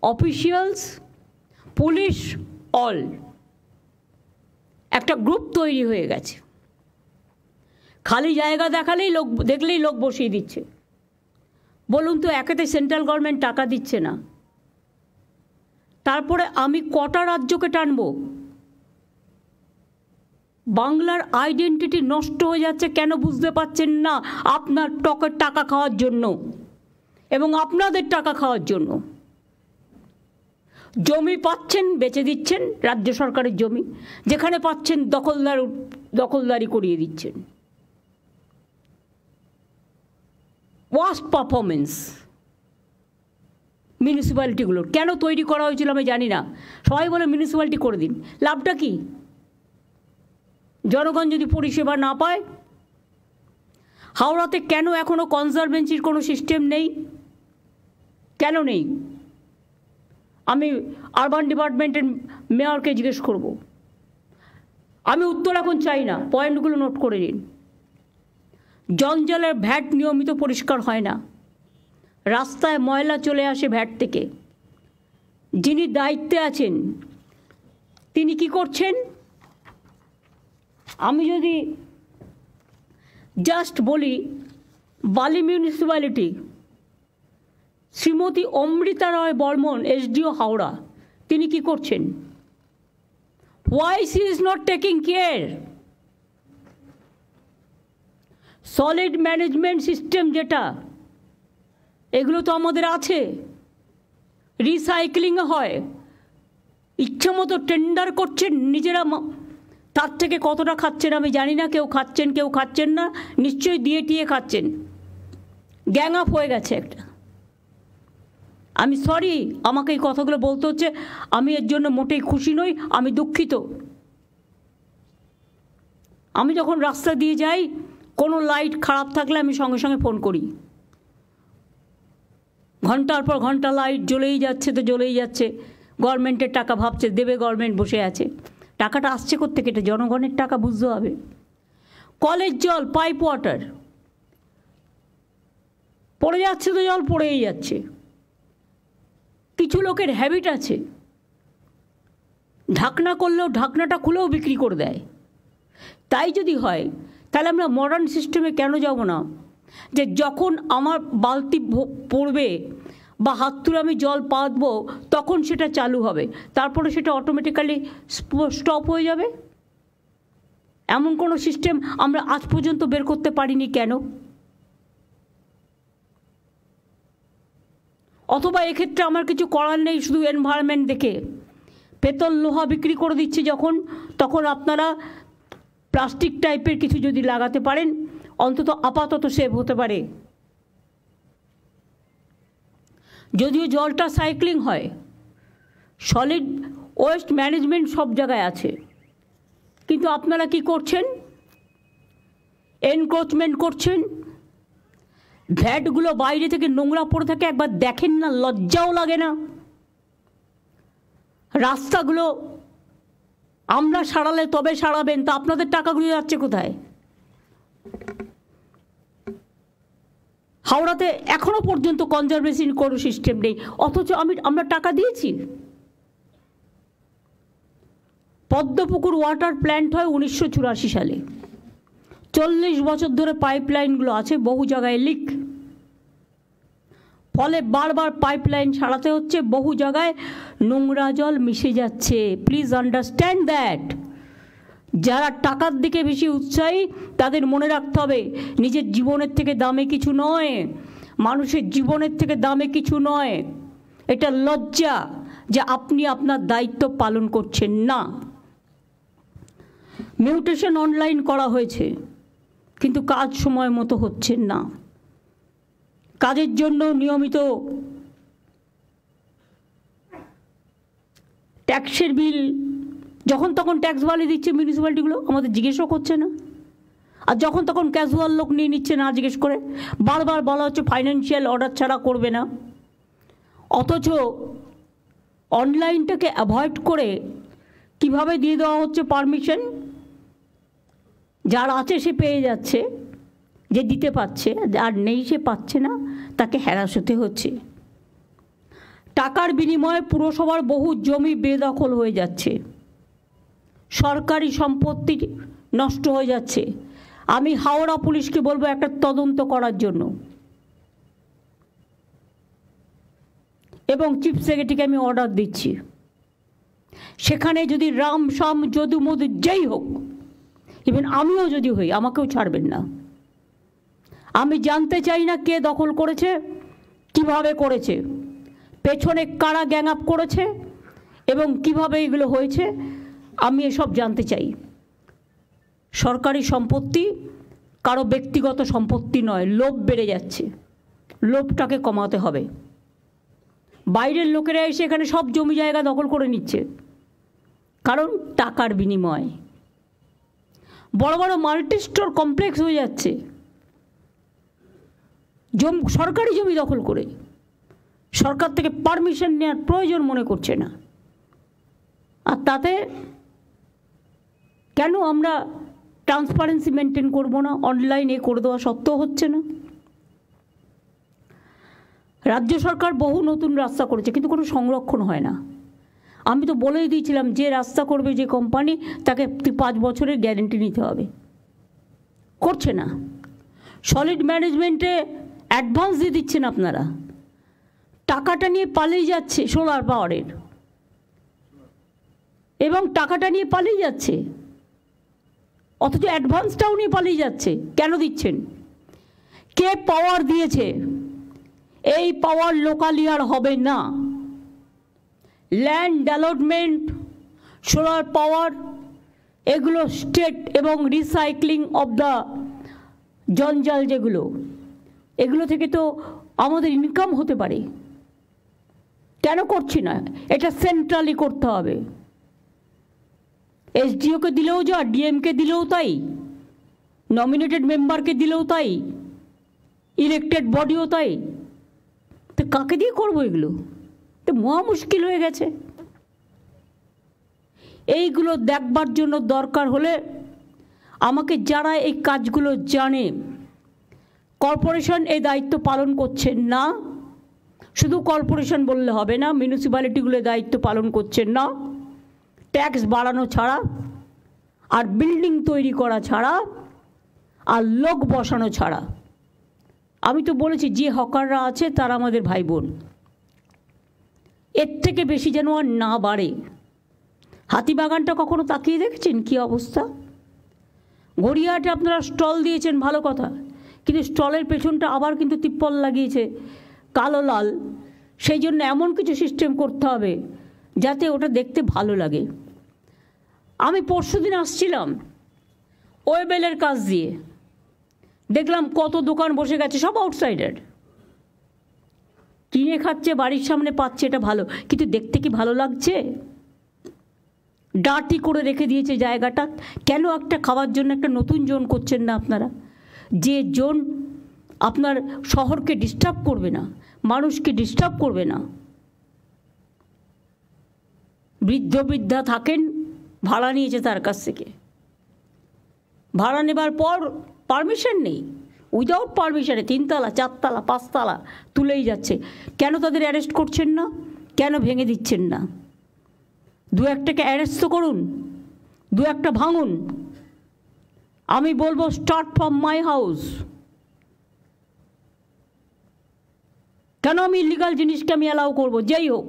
Officials, police, all একটা group তৈরি হয়ে গেছে। খালি জায়গা দেখলেই লোক বসিয়ে দিচ্ছে। বলুন তো, একেতে সেন্ট্রাল গভর্নমেন্ট টাকা দিচ্ছে না, তারপরে আমি কটা রাজ্যকে টানব? বাংলার আইডেন্টিটি নষ্ট হয়ে যাচ্ছে, কেন বুঝতে পারছেন না? আপনার টকের টাকা খাওয়ার জন্য এবং আপনাদের টাকা খাওয়ার জন্য। জমি পাচ্ছেন, বেচে দিচ্ছেন, রাজ্য সরকারের জমি, যেখানে পাচ্ছেন দখলদারি করিয়ে দিচ্ছেন। ওয়ার্স্ট পারফরমেন্স মিউনিসিপ্যালিটিগুলোর। কেন তৈরি করা হয়েছিল আমি জানি না। সবাই বলে মিউনিসিপ্যালিটি করে দিন, লাভটা কি? জনগণ যদি পরিষেবা না পায়। হাওড়াতে কেন এখনও কনজারভেন্সির কোনো সিস্টেম নেই? কেন নেই? আমি আরবান ডিপার্টমেন্টের মেয়রকে জিজ্ঞেস করব। আমি উত্তর এখন চাই না, পয়েন্টগুলো নোট করে নিন। জঞ্জালের ভ্যাট নিয়মিত পরিষ্কার হয় না, রাস্তায় ময়লা চলে আসে ভ্যাট থেকে। যিনি দায়িত্বে আছেন তিনি কি করছেন? আমি যদি জাস্ট বলি, বালি মিউনিসিপ্যালিটি, শ্রীমতী অমৃতা রায় বর্মন, এসডিও হাওড়া, তিনি কি করছেন? Why she is not taking care? Solid management system যেটা, এগুলো তো আমাদের আছে। রিসাইক্লিং হয়, ইচ্ছা মতো টেন্ডার করছেন নিজেরা। তার থেকে কতটা খাচ্ছেন আমি জানি না। কেউ খাচ্ছেন, কেউ খাচ্ছেন না, নিশ্চয়ই দিয়ে টিয়ে খাচ্ছেন। গ্যাং আপ হয়ে গেছে একটা। আমি সরি, আমাকে এই কথাগুলো বলতে হচ্ছে। আমি এর জন্য মোটেই খুশি নই, আমি দুঃখিত। আমি যখন রাস্তা দিয়ে যাই, কোনো লাইট খারাপ থাকলে আমি সঙ্গে সঙ্গে ফোন করি। ঘন্টার পর ঘন্টা লাইট জ্বলেই যাচ্ছে তো জ্বলেই যাচ্ছে। গভর্নমেন্টের টাকা ভাবছে দেবে, গভর্নমেন্ট বসে আছে। টাকাটা আসছে কোত্থেকে? এটা জনগণের টাকা, বুঝতে হবে। কলের জল, পাইপ ওয়াটার, পড়ে যাচ্ছে তো জল পড়েই যাচ্ছে। কিছু লোকের হ্যাবিট আছে, ঢাকনা করলেও ঢাকনাটা খুলেও বিক্রি করে দেয়। তাই যদি হয় তাহলে আমরা মডার্ন সিস্টেমে কেন যাব না? যে যখন আমার বালতি পড়বে বা হাত তুলে আমি জল পাতবো, তখন সেটা চালু হবে, তারপরে সেটা অটোমেটিক্যালি স্টপ হয়ে যাবে। এমন কোনো সিস্টেম আমরা আজ পর্যন্ত বের করতে পারিনি কেন? অথবা এক্ষেত্রে আমার কিছু করার নেই, শুধু এনভায়রনমেন্ট দেখে পেতল লোহা বিক্রি করে দিচ্ছে যখন, তখন আপনারা প্লাস্টিক টাইপের কিছু যদি লাগাতে পারেন, অন্তত আপাতত সেভ হতে পারে। যদিও জলটা সাইক্লিং হয়, সলিড ওয়েস্ট ম্যানেজমেন্ট সব জায়গায় আছে, কিন্তু আপনারা কি করছেন? এনক্রোচমেন্ট করছেন। ভ্যাটগুলো বাইরে থেকে নোংরা পড়ে থাকে, একবার দেখেন না? লজ্জাও লাগে না? রাস্তাগুলো আমরা সারালে তবে সারাবেন, তা আপনাদের টাকাগুলো যাচ্ছে কোথায়? হাওড়াতে এখনো পর্যন্ত কনজারভেশন কোনো সিস্টেম নেই, অথচ আমরা টাকা দিয়েছি। পদ্মপুকুর ওয়াটার প্ল্যান্ট হয় 1984 সালে। 40 বছর ধরে পাইপলাইনগুলো আছে, বহু জায়গায় লিক, ফলে বারবার পাইপলাইন সারাতে হচ্ছে। বহু জায়গায় নোংরা জল মিশে যাচ্ছে। Please understand that. যারা টাকার দিকে বেশি উৎসাহী তাদের মনে রাখতে হবে, নিজের জীবনের থেকে দামে কিছু নয়, মানুষের জীবনের থেকে দামে কিছু নয়। এটা লজ্জা যে আপনি আপনার দায়িত্ব পালন করছেন না। মিউটেশন অনলাইন করা হয়েছে, কিন্তু কাজ সময় মতো হচ্ছে না। কাজের জন্য নিয়মিত ট্যাক্সের বিল যখন তখন ট্যাক্স বাড়িয়ে দিচ্ছে মিউনিসিপ্যালিটিগুলো, আমাদের জিজ্ঞেসও করছে না। আর যখন তখন ক্যাজুয়াল লোক নিয়ে নিচ্ছে না জিজ্ঞেস করে। বারবার বলা হচ্ছে ফাইন্যান্সিয়াল অর্ডার ছাড়া করবে না, অথচ অনলাইনটাকে অ্যাভয়েড করে কিভাবে দিয়ে দেওয়া হচ্ছে পারমিশন। যার আছে সে পেয়ে যাচ্ছে, যে দিতে পারছে, আর নেই সে পাচ্ছে না, তাকে হ্যারাস হতে হচ্ছে। টাকার বিনিময়ে পুরসভার বহু জমি বেদখল হয়ে যাচ্ছে, সরকারি সম্পত্তি নষ্ট হয়ে যাচ্ছে। আমি হাওড়া পুলিশকে বলবো একটা তদন্ত করার জন্য, এবং চিফ সেক্রেটারিকে আমি অর্ডার দিচ্ছি, সেখানে যদি রাম শাম যদু মধু যেই হোক, ইভেন আমিও যদি হই, আমাকেও ছাড়বেন না। আমি জানতে চাই না কে দখল করেছে, কিভাবে করেছে, পেছনে কারা গ্যাং আপ করেছে এবং কিভাবে এগুলো হয়েছে, আমি এসব জানতে চাই। সরকারি সম্পত্তি কারো ব্যক্তিগত সম্পত্তি নয়, লোভ বেড়ে যাচ্ছে, লোভটাকে কমাতে হবে। বাইরের লোকেরা এসে এখানে সব জমি জায়গা দখল করে নিচ্ছে, কারণ টাকার বিনিময়। বড় বড় মাল্টি স্টোর কমপ্লেক্স হয়ে যাচ্ছে সরকারি জমি দখল করে, সরকার থেকে পারমিশন নেওয়ার প্রয়োজন মনে করছে না। আর তাতে কেন আমরা ট্রান্সপারেন্সি মেনটেন করব না? অনলাইনে করে দেওয়া সত্ত্বেও হচ্ছে না। রাজ্য সরকার বহু নতুন রাস্তা করেছে, কিন্তু কোনো সংরক্ষণ হয় না। আমি তো বলেই দিয়েছিলাম, যে রাস্তা করবে যে কোম্পানি, তাকে 5 বছরের গ্যারেন্টি নিতে হবে, করছে না। সলিড ম্যানেজমেন্টে অ্যাডভান্স দিয়ে দিচ্ছেন আপনারা, টাকাটা নিয়ে পালিয়ে যাচ্ছে সোলার পাওয়ারের, এবং টাকাটা নিয়ে পালিয়ে যাচ্ছে, অথচ অ্যাডভান্সটাও নিয়ে পালিয়ে যাচ্ছে। কেন দিচ্ছেন? কে পাওয়ার দিয়েছে? এই পাওয়ার লোকালিয়ার হবে না। ল্যান্ড ডেভেলপমেন্ট, সোলার পাওয়ার, এগুলো স্টেট এবং রিসাইক্লিং অফ দ্য জঞ্জাল যেগুলো, এগুলো থেকে তো আমাদের ইনকাম হতে পারে। কেন করছি না? এটা সেন্ট্রালি করতে হবে। এসডিওকে দিলেও যা, ডিএমকে দিলেও তাই, নমিনেটেড মেম্বারকে দিলেও তাই, ইলেক্টেড বডিও তাই। তো কাকে দিয়ে করবো এগুলো? তো মহা মুশকিল হয়ে গেছে। এইগুলো দেখবার জন্য দরকার হলে আমাকে যারা এই কাজগুলো জানে, কর্পোরেশন এই দায়িত্ব পালন করছেন না, শুধু কর্পোরেশন বললে হবে না, মিউনিসিপ্যালিটিগুলো দায়িত্ব পালন করছেন না, ট্যাক্স বাড়ানো ছাড়া, আর বিল্ডিং তৈরি করা ছাড়া, আর লোক বসানো ছাড়া। আমি তো বলেছি, যে হকাররা আছে তারা আমাদের ভাই বোন, এর থেকে বেশি যেন আর না বাড়ে। হাতিবাগানটা কখনো তাকিয়ে দেখেছেন কী অবস্থা? গড়িয়াহাটে আপনারা স্টল দিয়েছেন, ভালো কথা, কিন্তু স্টলের পেছনটা আবার কিন্তু তিপ্পল লাগিয়েছে কালো লাল। সেই জন্য এমন কিছু সিস্টেম করতে হবে যাতে ওটা দেখতে ভালো লাগে। আমি পরশুদিন আসছিলাম ওয়েবেলের কাজ দিয়ে, দেখলাম কত দোকান বসে গেছে, সব আউটসাইডার, কিনে খাচ্ছে, বাড়ির সামনে পাচ্ছে, এটা ভালো, কিন্তু দেখতে কি ভালো লাগছে? ডার্টি করে রেখে দিয়েছে জায়গাটা। কেন একটা খাওয়ার জন্য একটা নতুন জোন করছেন না আপনারা? যে জোন আপনার শহরকে ডিস্টার্ব করবে না, মানুষকে ডিস্টার্ব করবে না। বৃদ্ধ বৃদ্ধা থাকেন, ভাড়া নিয়েছে তার কাছ থেকে, ভাড়া নেবার পর পারমিশন নেই, উইদাউট পারমিশনে 3 তলা 4 তলা 5 তলা তুলেই যাচ্ছে। কেন তাদের অ্যারেস্ট করছেন না? কেন ভেঙে দিচ্ছেন না? 2-1টাকে অ্যারেস্ট তো করুন, 2-1টা ভাঙুন। আমি বলবো স্টার্ট ফ্রম মাই হাউস। কেন আমি ইলিগাল জিনিসকে আমি অ্যালাউ করবো? যেই হোক,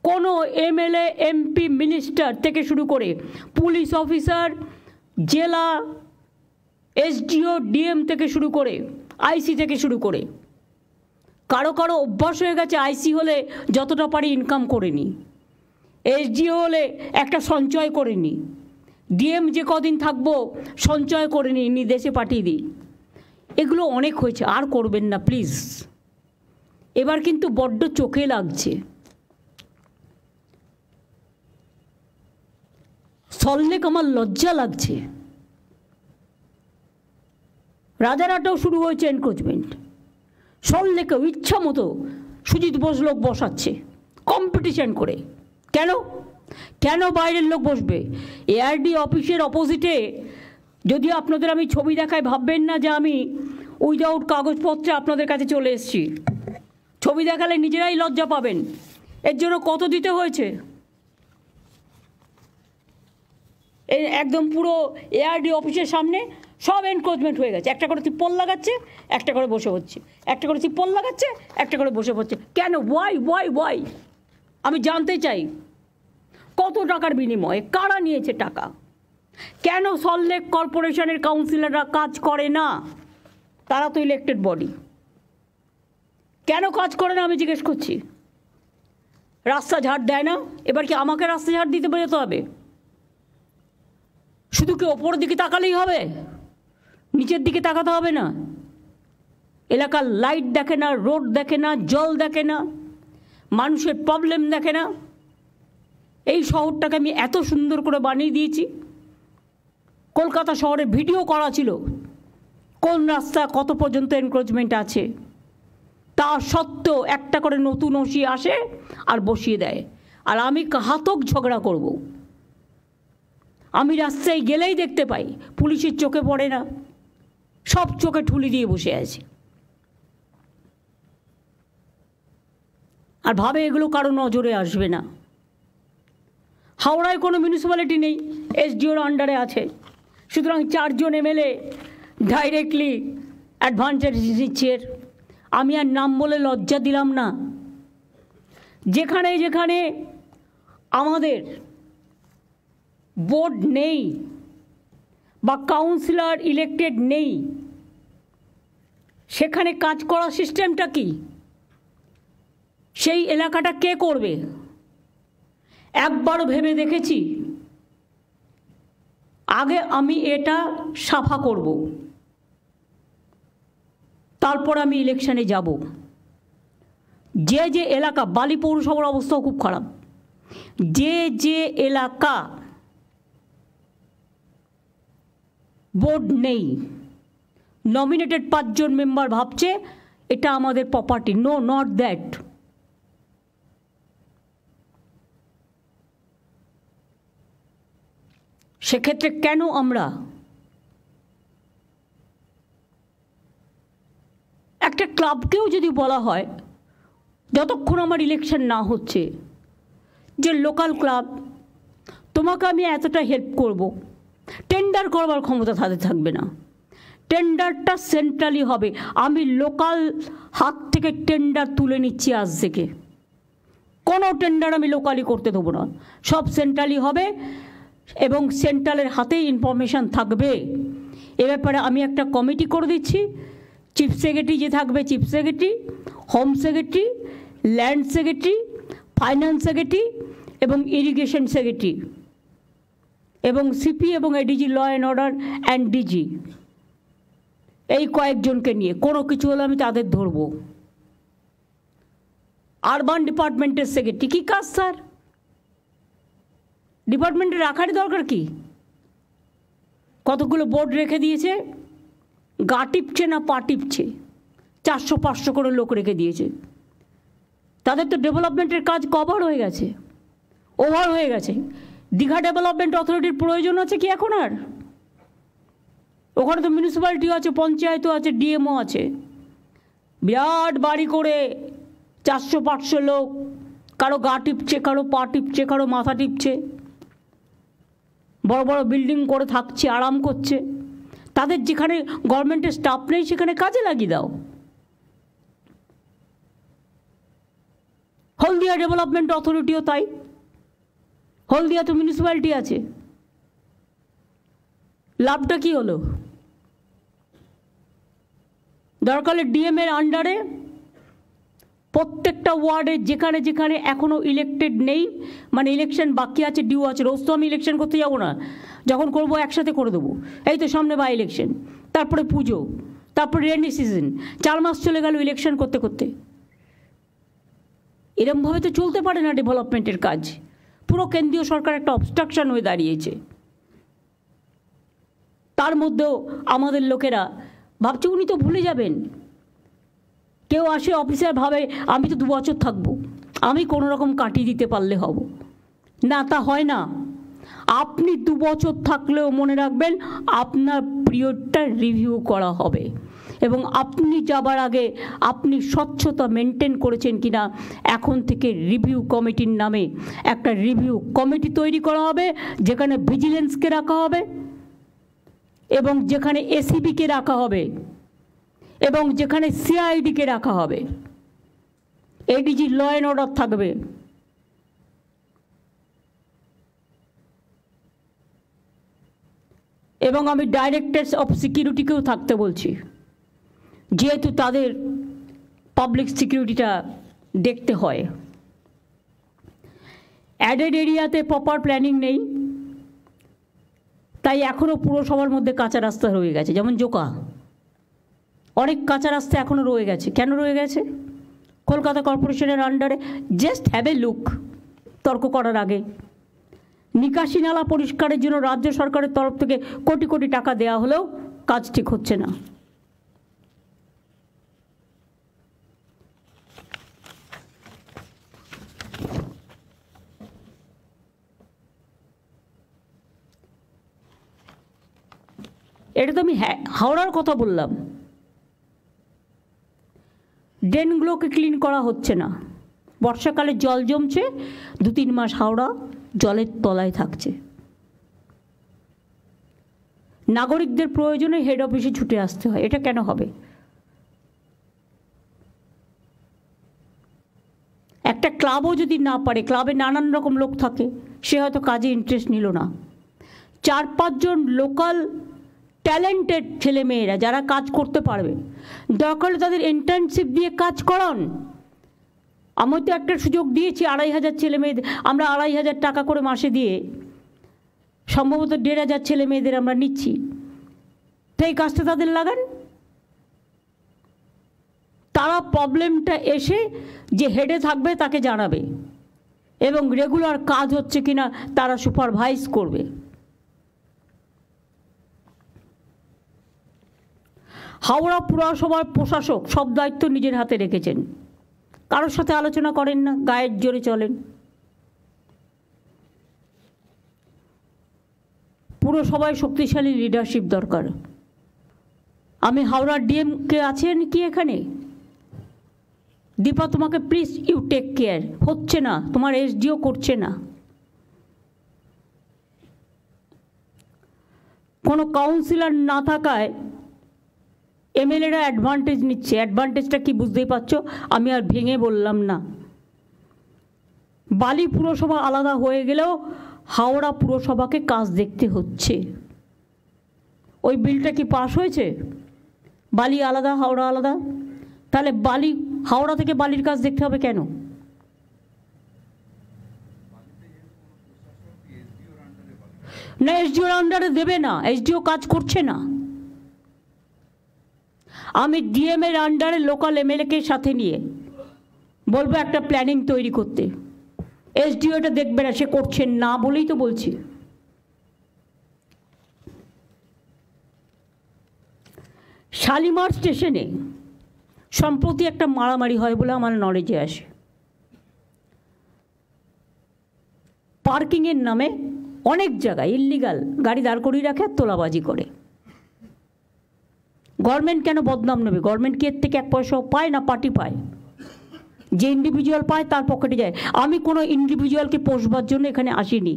কোনো এমএলএ, এমপি, মিনিস্টার থেকে শুরু করে পুলিশ অফিসার, জেলা এসডিও, ডিএম থেকে শুরু করে আইসি থেকে শুরু করে, কারো কারো অভ্যাস হয়ে গেছে আইসি হলে যতটা পারি ইনকাম করে নি, এসডিও হলে একটা সঞ্চয় করে নি, ডিএম যে কদিন থাকবো সঞ্চয় করে নি দেশে পাঠিয়ে দিই। এগুলো অনেক হয়েছে, আর করবেন না প্লিজ। এবার কিন্তু বড্ড চোখে লাগছে। সল্লেক আমার লজ্জা লাগছে। রাজারহাটেও শুরু হয়েছে এনক্রোচমেন্ট, সল্লেকেও ইচ্ছা মতো সুজিত বোস লোক বসাচ্ছে কম্পিটিশন করে। কেন? কেন বাইরের লোক বসবে? এআরডি অফিসের অপোজিটে, যদি আপনাদের আমি ছবি দেখাই ভাববেন না যে আমি উইদাউট কাগজপত্রে আপনাদের কাছে চলে এসেছি। ছবি দেখালে নিজেরাই লজ্জা পাবেন। এর জন্য কত দিতে হয়েছে? এই একদম পুরো এআরডি অফিসের সামনে সব এনক্রোচমেন্ট হয়ে গেছে, একটা করে তিপ্পল লাগাচ্ছে, একটা করে বসে হচ্ছে, একটা করে তিপ্পল লাগাচ্ছে, একটা করে বসে পড়ছে। কেন? ওয়াই? আমি জানতে চাই কত টাকার বিনিময়ে কারা নিয়েছে টাকা? কেন সল্টলেক কর্পোরেশনের কাউন্সিলররা কাজ করে না? তারা তো ইলেক্টেড বডি, কেন কাজ করে না আমি জিজ্ঞেস করছি। রাস্তা ঝাড় দেয় না, এবার কি আমাকে রাস্তা ঝাড় দিতে যেতে হবে? শুধু কি ওপরের দিকে তাকালেই হবে? নিচের দিকে তাকাতে হবে না? এলাকার লাইট দেখে না, রোড দেখে না, জল দেখে না, মানুষের প্রবলেম দেখে না? এই শহরটাকে আমি এত সুন্দর করে বানিয়ে দিয়েছি, কলকাতা শহরে ভিডিও করা ছিল কোন রাস্তা কত পর্যন্ত এনক্রোচমেন্ট আছে, তা সত্ত্বেও একটা করে নতুন ওসি আসে আর বসিয়ে দেয়। আর আমি ঘাতক ঝগড়া করব। আমি রাস্তায় গেলেই দেখতে পাই পুলিশের চোখে পড়ে না, সব চোখে ঠুলি দিয়ে বসে আছে, আর ভাবে এগুলো কারো নজরে আসবে না। হাওড়ায় কোনো মিউনিসিপ্যালিটি নেই, এসডিওর আন্ডারে আছে, সুতরাং 4 জন এমএলএ ডাইরেক্টলি অ্যাডভান্টেজ নিচ্ছে। আমি আর নাম বলে লজ্জা দিলাম না। যেখানে যেখানে আমাদের বোর্ড নেই বা কাউন্সিলর ইলেক্টেড নেই, সেখানে কাজ করার সিস্টেমটা কি? সেই এলাকাটা কে করবে? একবারও ভেবে দেখেছি আগে আমি এটা সাফা করব, তারপর আমি ইলেকশনে যাব। যে এলাকা, বালি পৌরসভার অবস্থাও খুব খারাপ, যে এলাকা বোর্ড নেই, নমিনেটেড 5 জন মেম্বার ভাবছে এটা আমাদের প্রপার্টি, নো নট দ্যাট। সেক্ষেত্রে কেন আমরা একটা ক্লাবকেও যদি বলা হয় যতক্ষণ আমার ইলেকশন না হচ্ছে যে লোকাল ক্লাব তোমাকে আমি এতটা হেল্প করব, টেন্ডার করবার ক্ষমতা তাদের থাকবে না, টেন্ডারটা সেন্ট্রালি হবে। আমি লোকাল হাত থেকে টেন্ডার তুলে নিচ্ছি আজ থেকে, কোনো টেন্ডার আমি লোকালি করতে দেবো না, সব সেন্ট্রালি হবে এবং সেন্ট্রালের হাতেই ইনফরমেশান থাকবে। এ ব্যাপারে আমি একটা কমিটি করে দিচ্ছি, চিফ সেক্রেটারি যে থাকবে chief secretary, home secretary, land secretary, finance secretary এবং ইরিগেশন সেক্রেটারি এবং সিপি এবং ADG law and order and DG, এই কয়েকজনকে নিয়ে কোনো কিছু হলে আমি তাদের ধরব। আরবান ডিপার্টমেন্টের সেক্রেটারি কী কাজ স্যার? ডিপার্টমেন্টে রাখারই দরকার কি? কতগুলো বোর্ড রেখে দিয়েছে, গা টিপছে না পা টিপছে, 400-500 করে লোক রেখে দিয়েছে। তাদের তো ডেভেলপমেন্টের কাজ কভার হয়ে গেছে, ওভার হয়ে গেছে। দীঘা ডেভেলপমেন্ট অথরিটির প্রয়োজন আছে কি এখন আর? ওখানে তো মিউনিসিপ্যালিটিও আছে, পঞ্চায়েতও আছে, ডিএমও আছে, বিরাট বাড়ি করে 400-500 লোক, কারো গা টিপছে, কারো পা টিপছে, কারো মাথা টিপছে, বড় বড় বিল্ডিং করে থাকছে, আরাম করছে। তাদের যেখানে গভর্নমেন্টের স্টাফ নেই সেখানে কাজে লাগিয়ে দাও। হলদিয়া ডেভেলপমেন্ট অথরিটিও তাই, হলদিয়া তো মিউনিসিপ্যালিটি আছে, লাভটা কি হলো? দরকার ডিএম এর আন্ডারে প্রত্যেকটা ওয়ার্ডে যেখানে যেখানে এখনও ইলেক্টেড নেই, মানে ইলেকশন বাকি আছে, ডিউ আছে, রোজ তো আমি ইলেকশন করতে যাবো না, যখন করব একসাথে করে দেবো। এই তো সামনে বাই ইলেকশন, তারপরে পুজো, তারপরে রেনি সিজন, 4 মাস চলে গেল ইলেকশন করতে করতে। এরমভাবে তো চলতে পারে না ডেভেলপমেন্টের কাজ। পুরো কেন্দ্রীয় সরকার একটা অবস্ট্রাকশন হয়ে দাঁড়িয়েছে। তার মধ্যেও আমাদের লোকেরা ভাবছে উনি তো ভুলে যাবেন। কেউ আসে অফিসার ভাবে আমি তো 2 বছর থাকবো, আমি কোনো রকম কাটিয়ে দিতে পারলে হব না, তা হয় না। আপনি 2 বছর থাকলেও মনে রাখবেন আপনার পিরিয়ডটা রিভিউ করা হবে। এবং আপনি যাবার আগে আপনি স্বচ্ছতা মেনটেন করেছেন কিনা এখন থেকে রিভিউ কমিটির নামে একটা রিভিউ কমিটি তৈরি করা হবে, যেখানে ভিজিলেন্সকে রাখা হবে এবং যেখানে এসিবিকে রাখা হবে এবং যেখানে সিআইডিকে রাখা হবে। এডিজি ল অ্যান্ড অর্ডার থাকবে। এবং আমি ডাইরেক্টরস অফ সিকিউরিটিকেও থাকতে বলছি, যেহেতু তাদের পাবলিক সিকিউরিটিটা দেখতে হয়। অ্যাডেড এরিয়াতে প্রপার প্ল্যানিং নেই, তাই এখনও পুরসভার মধ্যে কাঁচা রাস্তা রয়ে গেছে। যেমন জোকা, অনেক কাঁচা রাস্তা এখনও রয়ে গেছে। কেন রয়ে গেছে? কলকাতা কর্পোরেশনের আন্ডারে। জাস্ট হ্যাভ এ লুক তর্ক করার আগে। নিকাশি নালা পরিষ্কারের জন্য রাজ্য সরকারের তরফ থেকে কোটি কোটি টাকা দেওয়া হলেও কাজ ঠিক হচ্ছে না। এটা তো আমি হাওড়ার কথা বললাম। ড্রেনগুলোকে ক্লিন করা হচ্ছে না। বর্ষাকালে জল জমছে, 2-3 মাস হাওড়া জলের তলায় থাকছে। নাগরিকদের প্রয়োজনে হেড অফিসে ছুটে আসতে হয়। এটা কেন হবে? একটা ক্লাবও যদি না পারে, ক্লাবে নানান রকম লোক থাকে, সে হয়তো কাজে ইন্টারেস্ট নিল না। 4-5 জন লোকাল ট্যালেন্টেড ছেলেমেয়েরা যারা কাজ করতে পারবে, দরকার হলে তাদের ইন্টার্নশিপ দিয়ে কাজ করান। আমি তো একটা সুযোগ দিয়েছি 2,500 ছেলে মেয়েদের, আমরা 2,500 টাকা করে মাসে দিয়ে সম্ভবত 1,500 ছেলে মেয়েদের আমরা নিচ্ছি। তো এই কাজটা তাদের লাগান। তারা প্রবলেমটা এসে যে হেডে থাকবে তাকে জানাবে এবং রেগুলার কাজ হচ্ছে কিনা তারা সুপারভাইজ করবে। হাওড়া পুরসভার প্রশাসক সব দায়িত্ব নিজের হাতে রেখেছেন, কারোর সাথে আলোচনা করেন না, গায়ের জোরে চলেন। পুরসভায় শক্তিশালী লিডারশিপ দরকার। আমি হাওড়ার ডিএম কে আছেন কি এখানে? দীপা, তোমাকে প্লিজ ইউ টেক কেয়ার। হচ্ছে না, তোমার এসডিও করছে না। কোনো কাউন্সিলর না থাকায় এমএলএরা অ্যাডভান্টেজ নিচ্ছে। অ্যাডভান্টেজটা কি বুঝতেই পারছো, আমি আর ভেঙে বললাম না। বালি পুরসভা আলাদা হয়ে গেলেও হাওড়া পুরসভাকে কাজ দেখতে হচ্ছে। ওই বিলটা কি পাস হয়েছে? বালি আলাদা, হাওড়া আলাদা। তাহলে বালি হাওড়া থেকে বালির কাজ দেখতে হবে কেন? না, এসডিওর আন্ডারে দেবে না, এসডিও কাজ করছে না। আমি ডিএম এর আন্ডারে লোকাল এমএলএকে সাথে নিয়ে বলবো একটা প্ল্যানিং তৈরি করতে। এসডিও এটা দেখবে না, সে করছেন না বলেই তো বলছি। শালিমার স্টেশনে সম্প্রতি একটা মারামারি হয় বলে আমার নলেজে আসে। পার্কিংয়ের নামে অনেক জায়গায় ইল্লিগাল গাড়ি দাঁড় করিয়ে রাখে আর তোলাবাজি করে। গভর্নমেন্ট কেন বদনাম নেবে? গভর্নমেন্ট কি এর থেকে 1 পয়সাও পায় না? পার্টি পায়। যে ইন্ডিভিজুয়াল পায় তার পকেটে যায়। আমি কোনো ইন্ডিভিজুয়ালকে পোষবার জন্য এখানে আসিনি,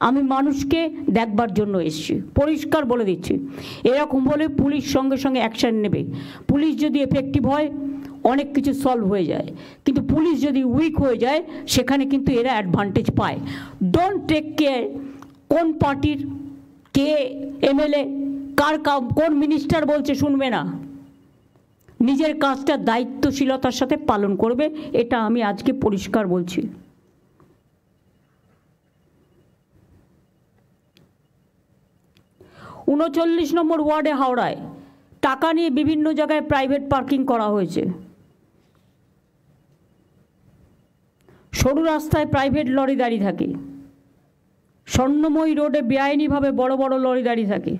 আমি মানুষকে দেখবার জন্য এসেছি। পরিষ্কার বলে দিচ্ছি, এরকম বলে পুলিশ সঙ্গে সঙ্গে অ্যাকশান নেবে। পুলিশ যদি এফেক্টিভ হয় অনেক কিছু সলভ হয়ে যায়, কিন্তু পুলিশ যদি উইক হয়ে যায় সেখানে কিন্তু এরা অ্যাডভান্টেজ পায়। ডোন্ট টেক কেয়ার কোন পার্টির কে এমএলএ, কার কোন মিনিস্টার বলছে শুনবে না। নিজের কাজটা দায়িত্বশীলতার সাথে পালন করবে, এটা আমি আজকে পরিষ্কার বলছি। ঊনচল্লিশ নম্বর ওয়ার্ডে হাওড়ায় টাকা নিয়ে বিভিন্ন জায়গায় প্রাইভেট পার্কিং করা হয়েছে। সরু রাস্তায় প্রাইভেট লরি দাঁড়িয়ে থাকে, স্বর্ণময়ী রোডে বেআইনিভাবে বড় বড় লরি দাঁড়িয়ে থাকে।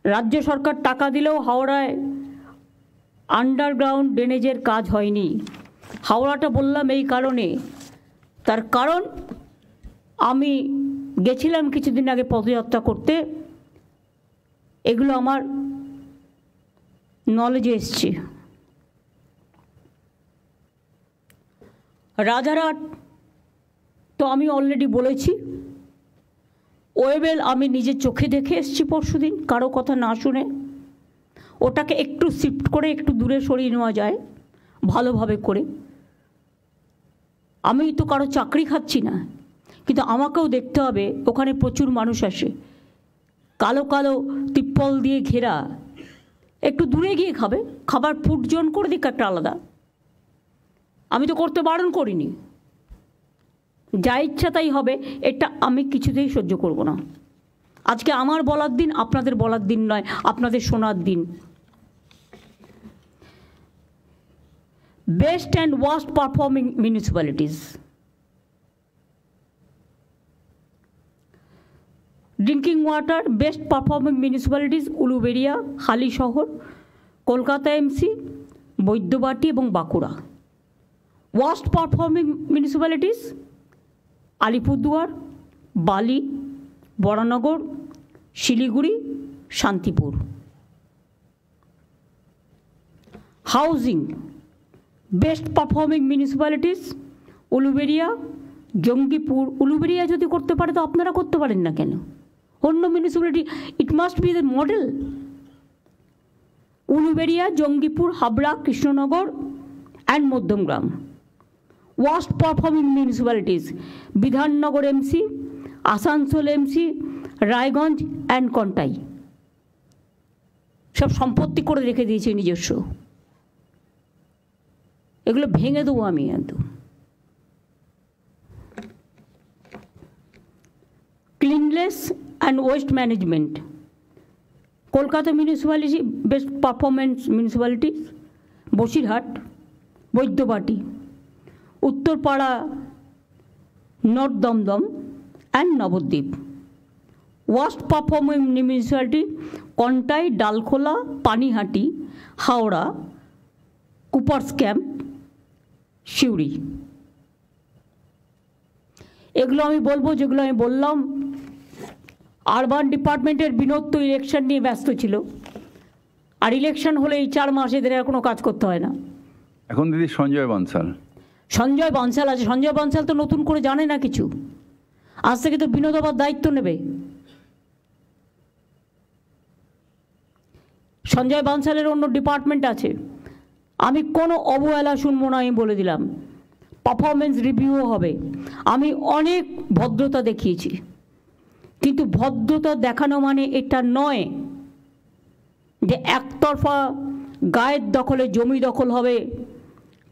রাজ্য সরকার টাকা দিলেও হাওড়ায় আন্ডারগ্রাউন্ড ড্রেনেজের কাজ হয়নি। হাওড়াটা বললাম এই কারণে, তার কারণ আমি গেছিলাম কিছুদিন আগে পদযাত্রা করতে। এগুলো আমার নলেজে এসছে। রাজারহাট তো আমি অলরেডি বলেছি, ওয়েবেল আমি নিজের চোখে দেখে এসেছি পরশুদিন, কারো কথা না শুনে। ওটাকে একটু শিফট করে একটু দূরে সরিয়ে নেওয়া যায় ভালোভাবে করে। আমি তো কারো চাকরি খাচ্ছি না, কিন্তু আমাকেও দেখতে হবে ওখানে প্রচুর মানুষ আসে, কালো কালো তিপ্পল দিয়ে ঘেরা, একটু দূরে গিয়ে খাবে, খাবার ফুড জোন করে দিক একটা আলাদা। আমি তো করতে বারণ করিনি, যা ইচ্ছা তাই হবে, এটা আমি কিছুতেই সহ্য করব না। আজকে আমার বলার দিন, আপনাদের বলার দিন নয়, আপনাদের শোনার দিন। Best and worst performing municipalities. Drinking water best performing municipalities Uluberia, Halisahar, Kolkata MC, Baidyabati এবং Bankura. Worst performing municipalities Alipurduar, Bally, Baranagar, Siliguri, Shantipur. Housing best performing municipalities Uluberia, Jangipur. Uluberia যদি করতে পারে তো আপনারা করতে পারেন না কেন? অন্য municipality, it must be the model. Uluberia, Jangipur, Habra, Krishnanagar and Madhyamgram. Worst performing municipalities Bidhannagar MC, Asansol MC, Raiganj and Contai. সব সম্পত্তি করে রেখে দিয়েছে নিজস্ব, এগুলো ভেঙে দেবো আমি একদম। Cleanness and waste management Kolkata municipality best performance municipalities Basirhat, Baidyabati, Uttarpara, north Dumdum and Nabadwip. Worst performing municipality Contai, Dalkhola, Panihati, Howrah, Cooper's Camp, Suri. এগুলো আমি বলবো যেগুলো আমি বললাম। আরবান ডিপার্টমেন্টের বিনোদ তো ইলেকশন নিয়ে ব্যস্ত ছিল, আর ইলেকশন হলে এই 4 মাস এদের আর কোনো কাজ করতে হয় না। এখন দিদি সঞ্জয় বানসাল আছে। সঞ্জয় বানসাল তো নতুন করে জানে না কিছু, আজ থেকে তো বিনোদ আবার দায়িত্ব নেবে। সঞ্জয় বানসালের অন্য ডিপার্টমেন্ট আছে, আমি কোনো অবহেলা শুনবো না, আমি বলে দিলাম। পারফরমেন্স রিভিউও হবে। আমি অনেক ভদ্রতা দেখিয়েছি, কিন্তু ভদ্রতা দেখানো মানে এটা নয় যে একতরফা গায়ের দখলে জমি দখল হবে,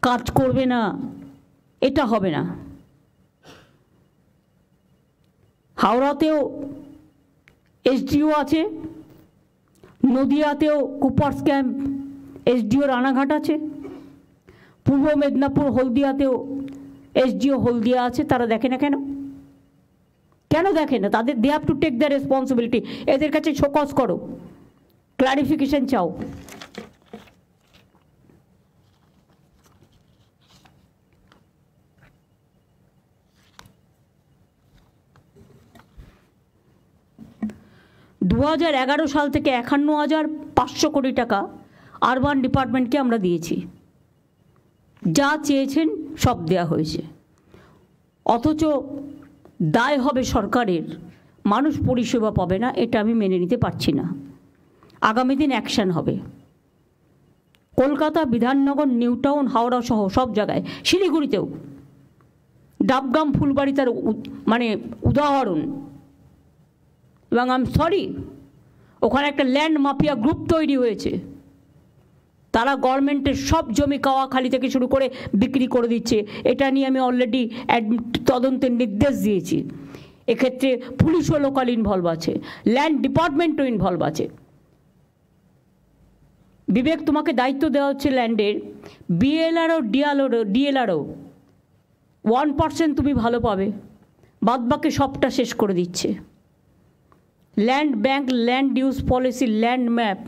কাজ করবে না, এটা হবে না। হাওড়াতেও এসডিও আছে, নদিয়াতেও কুপার্স ক্যাম্প এসডিও রানাঘাট আছে, পূর্ব মেদিনীপুর হলদিয়াতেও এসডিও হলদিয়া আছে। তারা দেখে না কেন? কেন দেখে না? তাদের they have to take the responsibility. এদের কাছে শোকজ করো, ক্লারিফিকেশন চাও। দু 2011 সাল থেকে 51,500 কোটি টাকা আরবান ডিপার্টমেন্টকে আমরা দিয়েছি। যা চেয়েছেন সব দেয়া হয়েছে, অথচ দায় হবে সরকারের, মানুষ পরিষেবা পাবে না, এটা আমি মেনে নিতে পারছি না। আগামী দিন অ্যাকশন হবে। কলকাতা, বিধাননগর, নিউ টাউন, হাওড়া সহ সব জায়গায়, শিলিগুড়িতেও ডাবগ্রাম, ফুলবাড়ি তার মানে উদাহরণ। এবং আই এম সরি, ওখানে একটা ল্যান্ড মাফিয়া গ্রুপ তৈরি হয়েছে, তারা গভর্নমেন্টের সব জমি কাওয়াখালি থেকে শুরু করে বিক্রি করে দিচ্ছে। এটা নিয়ে আমি অলরেডি তদন্তের নির্দেশ দিয়েছি। এক্ষেত্রে পুলিশও লোকাল ইনভলভ আছে, ল্যান্ড ডিপার্টমেন্টও ইনভলভ আছে। বিবেক, তোমাকে দায়িত্ব দেওয়া হচ্ছে ল্যান্ডের, বিএলআরও ডিএলআরও 1% তুমি ভালো পাবে, বাদবাকি সবটা শেষ করে দিচ্ছে। Land bank, land use policy, land map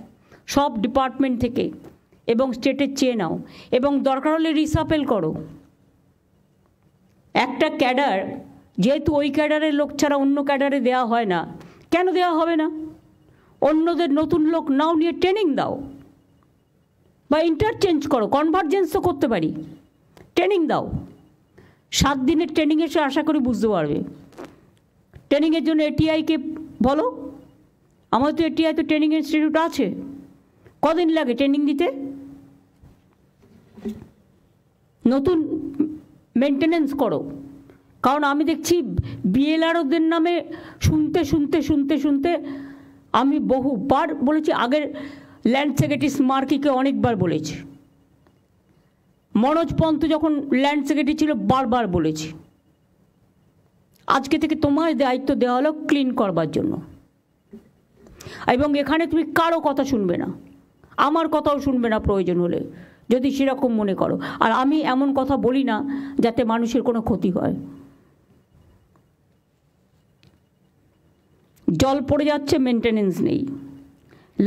সব ডিপার্টমেন্ট থেকে এবং স্টেটের চেয়ে নাও, এবং দরকার হলে রিসাপেল করো। একটা ক্যাডার, যেহেতু ওই ক্যাডারের লোক ছাড়া অন্য ক্যাডারে দেওয়া হয় না, কেন দেওয়া হবে না? অন্যদের নতুন লোক নাও, নিয়ে ট্রেনিং দাও। বা ইন্টারচেঞ্জ করো, কনভার্জেন্স তো করতে পারি। ট্রেনিং দাও, 7 দিনের ট্রেনিং এসে আশা করি বুঝতে পারবে। ট্রেনিংয়ের জন্য এটিআইকে বলো, আমার তো এটিআই তো ট্রেনিং ইনস্টিটিউট আছে, কদিন লাগে ট্রেনিং দিতে? নতুন মেনটেনেন্স করো। কারণ আমি দেখছি বিএলআরওদের নামে শুনতে শুনতে শুনতে শুনতে আমি বহুবার বলেছি, আগের ল্যান্ড সেক্রেটারি স্মার্কিকে অনেকবার বলেছি, মনোজ পন্ত যখন ল্যান্ড সেক্রেটারি ছিল বারবার বলেছি। আজকে থেকে তোমার দায়িত্ব দেওয়া হলো ক্লিন করবার জন্য, এবং এখানে তুমি কারো কথা শুনবে না, আমার কথাও শুনবে না প্রয়োজন হলে, যদি সেরকম মনে করো। আর আমি এমন কথা বলি না যাতে মানুষের কোনো ক্ষতি হয়। জল পড়ে যাচ্ছে, মেনটেনেন্স নেই,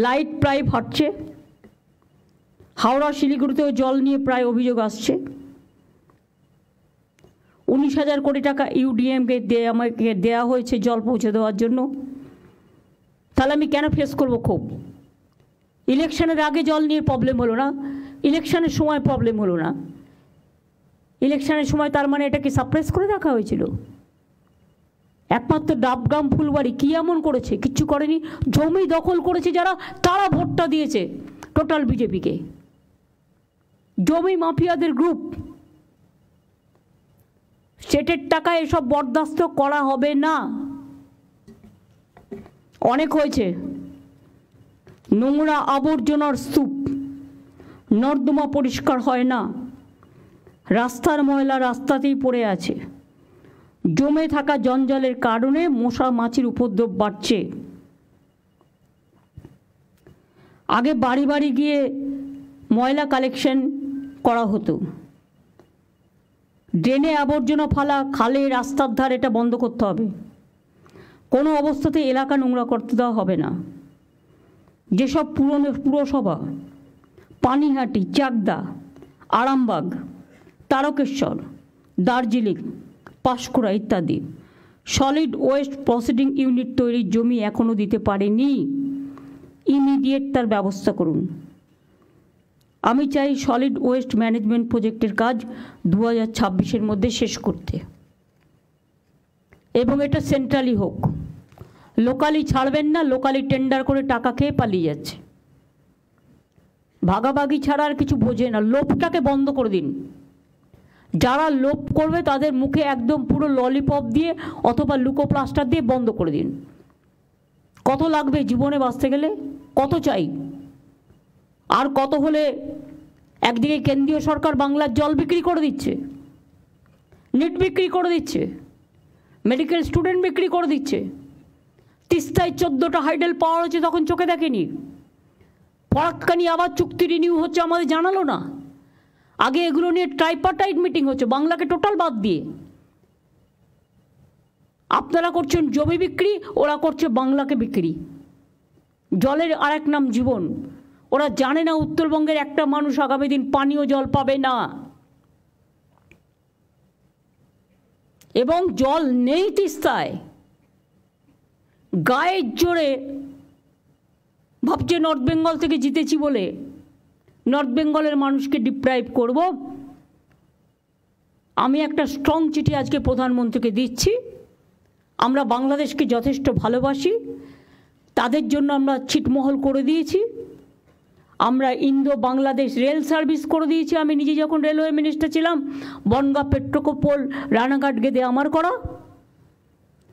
লাইট প্রায় ফাটছে, হাওড়া শিলিগুড়িতেও জল নিয়ে প্রায় অভিযোগ আসছে। 19,000 কোটি টাকা ইউডিএমকে আমাকে দেওয়া হয়েছে জল পৌঁছে দেওয়ার জন্য। তাহলে আমি কেন ফেস করবো ক্ষোভ? ইলেকশনের আগে জল নিয়ে প্রবলেম হলো না, ইলেকশনের সময় প্রবলেম হলো না। ইলেকশনের সময় তার মানে এটাকে সাপ্রেস করে রাখা হয়েছিল? একমাত্র ডাবগ্রাম ফুলবাড়ি কী এমন করেছে? কিচ্ছু করেনি। জমি দখল করেছে যারা, তারা ভোটটা দিয়েছে টোটাল বিজেপিকে। জমি মাফিয়াদের গ্রুপ, স্টেটের টাকায় এসব বরদাস্ত করা হবে না। অনেক হয়েছে। নোংরা আবর্জনার স্তূপ, নর্দমা পরিষ্কার হয় না, রাস্তার ময়লা রাস্তাতেই পড়ে আছে, জমে থাকা জঞ্জালের কারণে মশা মাছির উপদ্রব বাড়ছে। আগে বাড়ি বাড়ি গিয়ে ময়লা কালেকশন করা হতো, ড্রেনে আবর্জনা ফালা, খালে রাস্তার ধার, এটা বন্ধ করতে হবে। কোনো অবস্থাতে এলাকা নোংরা করতে দেওয়া হবে না। যেসব পুরসভা, পানিহাটি, চাকদা, আরামবাগ, তারকেশ্বর, দার্জিলিং, পাঁশকুড়া ইত্যাদি সলিড ওয়েস্ট প্রসেসিং ইউনিট তৈরির জমি এখনও দিতে পারেনি, ইমিডিয়েট তার ব্যবস্থা করুন। আমি চাই সলিড ওয়েস্ট ম্যানেজমেন্ট প্রজেক্টের কাজ 2026-এর মধ্যে শেষ করতে, এবং এটা সেন্ট্রালি হোক। লোকালি ছাড়বেন না, লোকালি টেন্ডার করে টাকা খেয়ে পালিয়ে যাচ্ছে। ভাগাভাগি ছাড়া আর কিছু বোঝে না। লোভটাকে বন্ধ করে দিন। যারা লোভ করবে তাদের মুখে একদম পুরো ললিপপ দিয়ে অথবা লুকোপ্লাস্টার দিয়ে বন্ধ করে দিন। কত লাগবে জীবনে বাঁচতে গেলে? কত চাই? আর কত হলে একদিকে কেন্দ্রীয় সরকার বাংলার জল বিক্রি করে দিচ্ছে, নিট বিক্রি করে দিচ্ছে, মেডিকেল স্টুডেন্ট বিক্রি করে দিচ্ছে। তিস্তায় 14টা হাইডেল পাওয়ার হচ্ছে, তখন চোখে দেখেনি। ফরাক্কানি আবার চুক্তি রিনিউ হচ্ছে, আমাদের জানালো না। আগে এগুলো নিয়ে ট্রাইপার্টাইট মিটিং হচ্ছে, বাংলাকে টোটাল বাদ দিয়ে। আপনারা করছেন জমি বিক্রি, ওরা করছে বাংলাকে বিক্রি। জলের আরেক নাম জীবন। ওরা জানে না উত্তরবঙ্গের একটা মানুষ আগামী দিন পানীয় জল পাবে না, এবং জল নেই তিস্তায়। গায়ের জোরে ভাবছে নর্থ বেঙ্গল থেকে জিতেছি বলে নর্থ বেঙ্গলের মানুষকে ডিপ্রাইভ করব। আমি একটা স্ট্রং চিঠি আজকে প্রধানমন্ত্রীকে দিচ্ছি। আমরা বাংলাদেশকে যথেষ্ট ভালোবাসি, তাদের জন্য আমরা ছিটমহল করে দিয়েছি। আমরা ইন্দো বাংলাদেশ রেল সার্ভিস করে দিয়েছি। আমি নিজে যখন রেলওয়ে মিনিস্টার ছিলাম, বনগাঁ, পেট্রোকোপল, রানাঘাট গেদে আমার করা।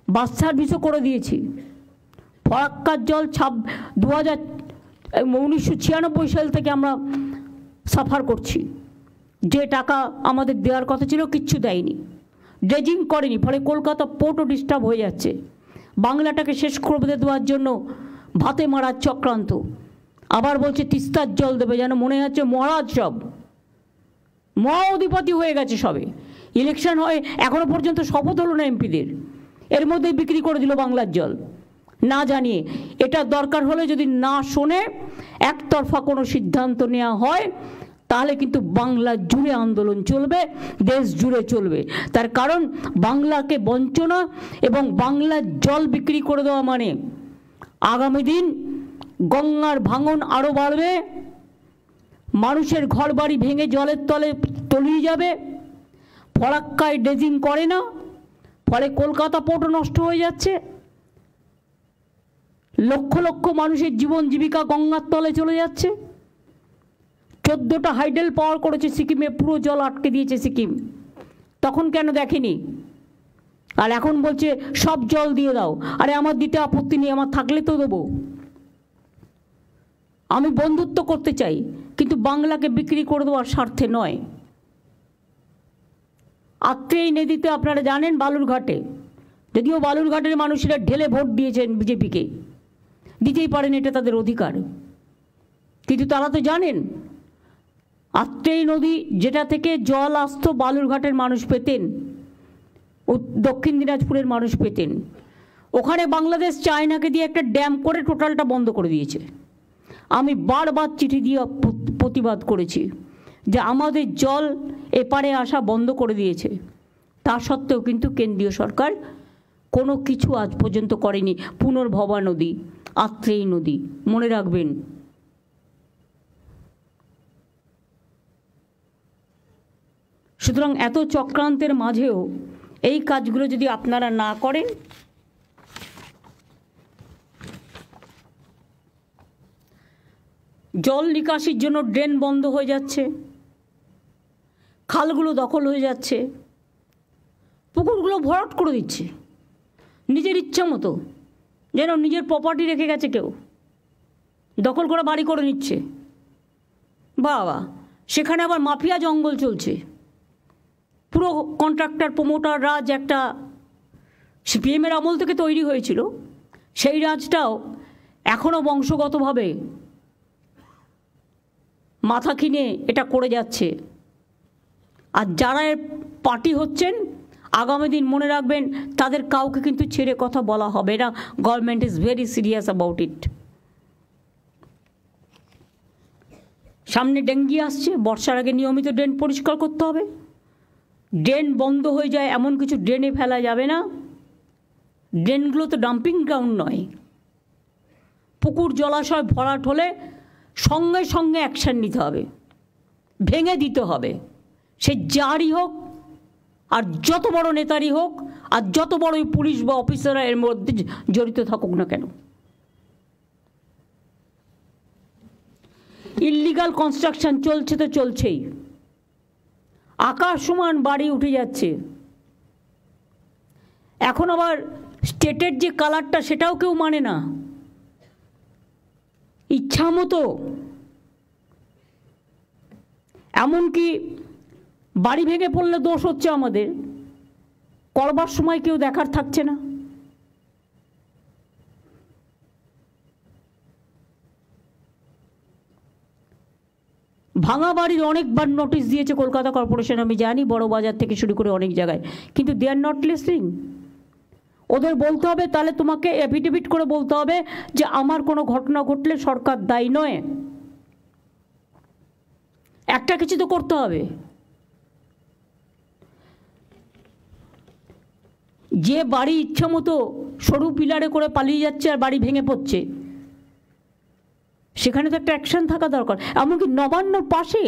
বাস সার্ভিসও করে দিয়েছি। ফরাক্কার জল 1996 সাল থেকে আমরা সাফার করছি। যে টাকা আমাদের দেওয়ার কথা ছিল কিচ্ছু দেয়নি, ড্রেজিং করেনি, ফলে কলকাতা পোর্টও ডিস্টার্ব হয়ে যাচ্ছে। বাংলাটাকে শেষ করে দেওয়ার জন্য ভাতে মারার চক্রান্ত। আবার বলছে তিস্তার জল দেবে, যেন মনে হচ্ছে মহারাজ সব মহা অধিপতি হয়ে গেছে সবে। ইলেকশন হয় এখনো পর্যন্ত শপথ হলো না এমপিদের, এর মধ্যেই বিক্রি করে দিল বাংলার জল না জানিয়ে। এটা দরকার হলে যদি না শোনে একতরফা কোনো সিদ্ধান্ত নেওয়া হয়, তাহলে কিন্তু বাংলা জুড়ে আন্দোলন চলবে, দেশ জুড়ে চলবে। তার কারণ বাংলাকে বঞ্চনা এবং বাংলার জল বিক্রি করে দেওয়া মানে আগামী দিন গঙ্গার ভাঙন আরও বাড়বে, মানুষের ঘর বাড়ি ভেঙে জলের তলে তলিয়ে যাবে। ফরাক্কায় ড্রেজিং করে না, ফলে কলকাতা পোর্টও নষ্ট হয়ে যাচ্ছে। লক্ষ লক্ষ মানুষের জীবন জীবিকা গঙ্গার তলে চলে যাচ্ছে। 14টা হাইডেল পাওয়ার করেছে সিকিমে, পুরো জল আটকে দিয়েছে সিকিম। তখন কেন দেখেনি? আর এখন বলছে সব জল দিয়ে দাও। আরে আমার দিতে আপত্তি নেই, আমার থাকলে তো দেবো। আমি বন্ধুত্ব করতে চাই, কিন্তু বাংলাকে বিক্রি করে দেওয়ার স্বার্থে নয়। আত্রেই নদীতে আপনারা জানেন, বালুরঘাটে, যদিও বালুরঘাটের মানুষেরা ঢেলে ভোট দিয়েছেন বিজেপিকে, দিতেই পারেন, এটা তাদের অধিকার, কিন্তু তারা তো জানেন আত্রেই নদী যেটা থেকে জল আসতো বালুরঘাটের মানুষ পেতেন, দক্ষিণ দিনাজপুরের মানুষ পেতেন, ওখানে বাংলাদেশ চায়নাকে দিয়ে একটা ড্যাম করে টোটালটা বন্ধ করে দিয়েছে। আমি বারবার চিঠি দিয়ে প্রতিবাদ করেছি যে আমাদের জল এপারে আসা বন্ধ করে দিয়েছে। তা সত্ত্বেও কিন্তু কেন্দ্রীয় সরকার কোনো কিছু আজ পর্যন্ত করেনি। পুনর্ভবা নদী, আত্রেই নদী, মনে রাখবেন। সুতরাং এত চক্রান্তের মাঝেও এই কাজগুলো যদি আপনারা না করেন, জল নিকাশির জন্য ড্রেন বন্ধ হয়ে যাচ্ছে, খালগুলো দখল হয়ে যাচ্ছে, পুকুরগুলো ভরাট করে দিচ্ছে নিজের ইচ্ছা মতো, যেন নিজের প্রপার্টি রেখে গেছে কেউ, দখল করে বাড়ি করে নিচ্ছে। বাবা, সেখানে আবার মাফিয়া জঙ্গল চলছে। পুরো কন্ট্রাক্টর প্রমোটার রাজ একটা সিপিএমের আমল থেকে তৈরি হয়েছিল, সেই রাজটাও এখনও বংশগতভাবে মাথা কিনে এটা করে যাচ্ছে। আর যারা এর পার্টি হচ্ছেন, আগামী দিন মনে রাখবেন তাদের কাউকে কিন্তু ছেড়ে কথা বলা হবে না। Government is very serious about it. সামনে ডেঙ্গি আসছে, বর্ষার আগে নিয়মিত ড্রেন পরিষ্কার করতে হবে। ড্রেন বন্ধ হয়ে যায় এমন কিছু ড্রেনে ফেলা যাবে না। ড্রেনগুলো তো ডাম্পিং গ্রাউন্ড নয়। পুকুর জলাশয় ভরাট হলে সঙ্গে সঙ্গে অ্যাকশান নিতে হবে, ভেঙে দিতে হবে। সে যারই হোক, আর যত বড় নেতারই হোক, আর যত বড়ই পুলিশ বা অফিসাররা এর মধ্যে জড়িত থাকুক না কেন। ইল্লিগাল কনস্ট্রাকশন চলছে তো চলছেই, আকাশ সমান বাড়ি উঠে যাচ্ছে। এখন আবার স্টেটের যে কালারটা সেটাও কেউ মানে না, ইচ্ছা মতো। এমনকি বাড়ি ভেঙে পড়লে দোষ হচ্ছে আমাদের, করবার সময় কেউ দেখার থাকছে না। ভাঙা বাড়ির অনেকবার নোটিশ দিয়েছে কলকাতা কর্পোরেশন, আমি জানি, বড় বাজার থেকে শুরু করে অনেক জায়গায়, কিন্তু দে আর নট লিসনিং। ওদের বলতে হবে, তাহলে তোমাকে এফিডেভিট করে বলতে হবে যে আমার কোনো ঘটনা ঘটলে সরকার দায়ী নয়। একটা কিছু তো করতে হবে। যে বাড়ি ইচ্ছা মতো সরু পিলারে করে পালিয়ে যাচ্ছে আর বাড়ি ভেঙে পড়ছে, সেখানে তো একটা অ্যাকশন থাকা দরকার। এমনকি নবান্নর পাশে,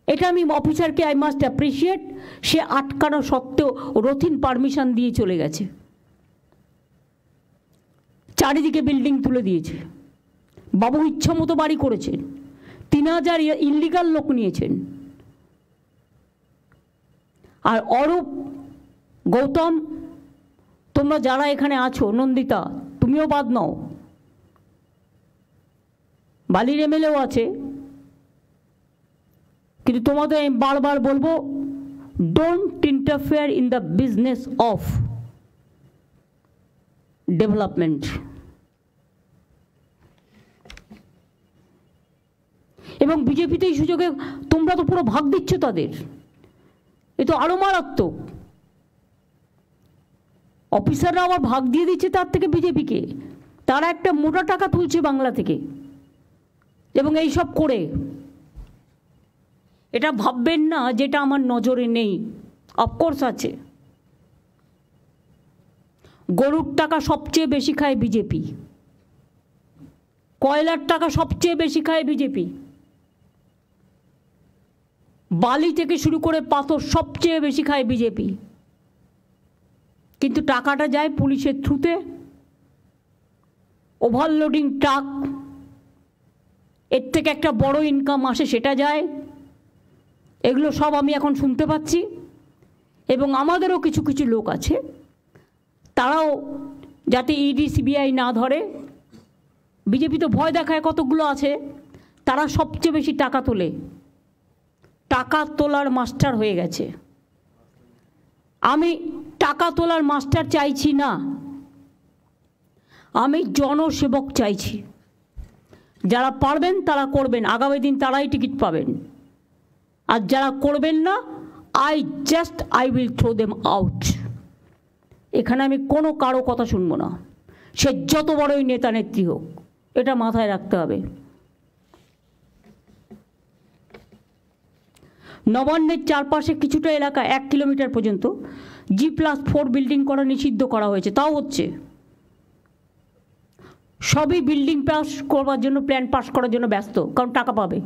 এটা আমি অফিসারকে আই মাস্ট অ্যাপ্রিসিয়েট, সে আটকানো সত্ত্বেও রথিন পারমিশন দিয়ে চলে গেছে, চারিদিকে বিল্ডিং তুলে দিয়েছে। বাবু ইচ্ছা মতো বাড়ি করেছেন, 3000 ইল্লিগাল লোক নিয়েছেন। আর অরূপ, গৌতম, তোমরা যারা এখানে আছো, নন্দিতা তুমিও বাদ নাও, বালির এমএলএও আছে, কিন্তু তোমাদের আমি বারবার বলবো, don't interfere in the business of development. এবং বিজেপিতে এই সুযোগে তোমরা তো পুরো ভাগ দিচ্ছ তাদের, এ তো আরো মারাত্মক। অফিসাররা আবার ভাগ দিয়ে দিচ্ছে তার থেকে বিজেপিকে, তারা একটা মোটা টাকা তুলছে বাংলা থেকে। এবং এই সব করে এটা ভাববেন না যেটা আমার নজরে নেই, অফকোর্স আছে। গরুর টাকা সবচেয়ে বেশি খায় বিজেপি, কয়লার টাকা সবচেয়ে বেশি খায় বিজেপি, বালি থেকে শুরু করে পাথর সবচেয়ে বেশি খায় বিজেপি, কিন্তু টাকাটা যায় পুলিশের থ্রুতে, ওভারলোডিং ট্রাক, এর থেকে একটা বড় ইনকাম আসে সেটা যায়। এগুলো সব আমি এখন শুনতে পাচ্ছি, এবং আমাদেরও কিছু কিছু লোক আছে তারাও যাতে ইডি সিবিআই না ধরে, বিজেপি তো ভয় দেখায় কতগুলো আছে, তারা সবচেয়ে বেশি টাকা তোলে, টাকা তোলার মাস্টার হয়ে গেছে। আমি টাকা তোলার মাস্টার চাইছি না, আমি জনসেবক চাইছি। যারা পারবেন তারা করবেন, আগামী দিন তারাই টিকিট পাবেন, আর যারা করবেন না I will throw them out. এখানে আমি কোনো কারো কথা শুনবো না, সে যত বড়ই নেতা নেত্রী হোক, এটা মাথায় রাখতে হবে। নবান্নের চারপাশে কিছুটা এলাকা 1 কিলোমিটার পর্যন্ত G+4 বিল্ডিং করা নিষিদ্ধ করা হয়েছে, তাও হচ্ছে। সবই বিল্ডিং পাস করবার জন্য, প্ল্যান পাস করার জন্য ব্যস্ত, কারণ টাকা পাবে।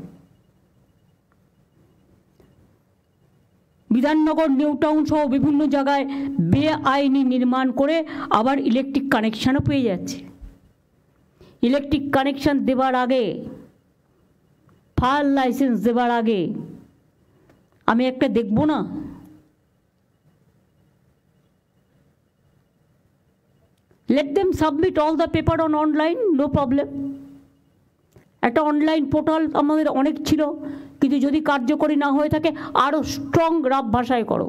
বিধাননগর, নিউ টাউন সহ বিভিন্ন জায়গায় বেআইনি নির্মাণ করে আবার ইলেকট্রিক কানেকশানও পেয়ে যাচ্ছে। ইলেকট্রিক কানেকশান দেবার আগে, ফায়ার লাইসেন্স দেবার আগে আমি একটা দেখব না? Let them submit all the paper on online, no problem. একটা অনলাইন পোর্টাল আমাদের অনেক ছিল, কিন্তু যদি কার্যকরী না হয়ে থাকে আরও স্ট্রং রাফ ভাষায় করো,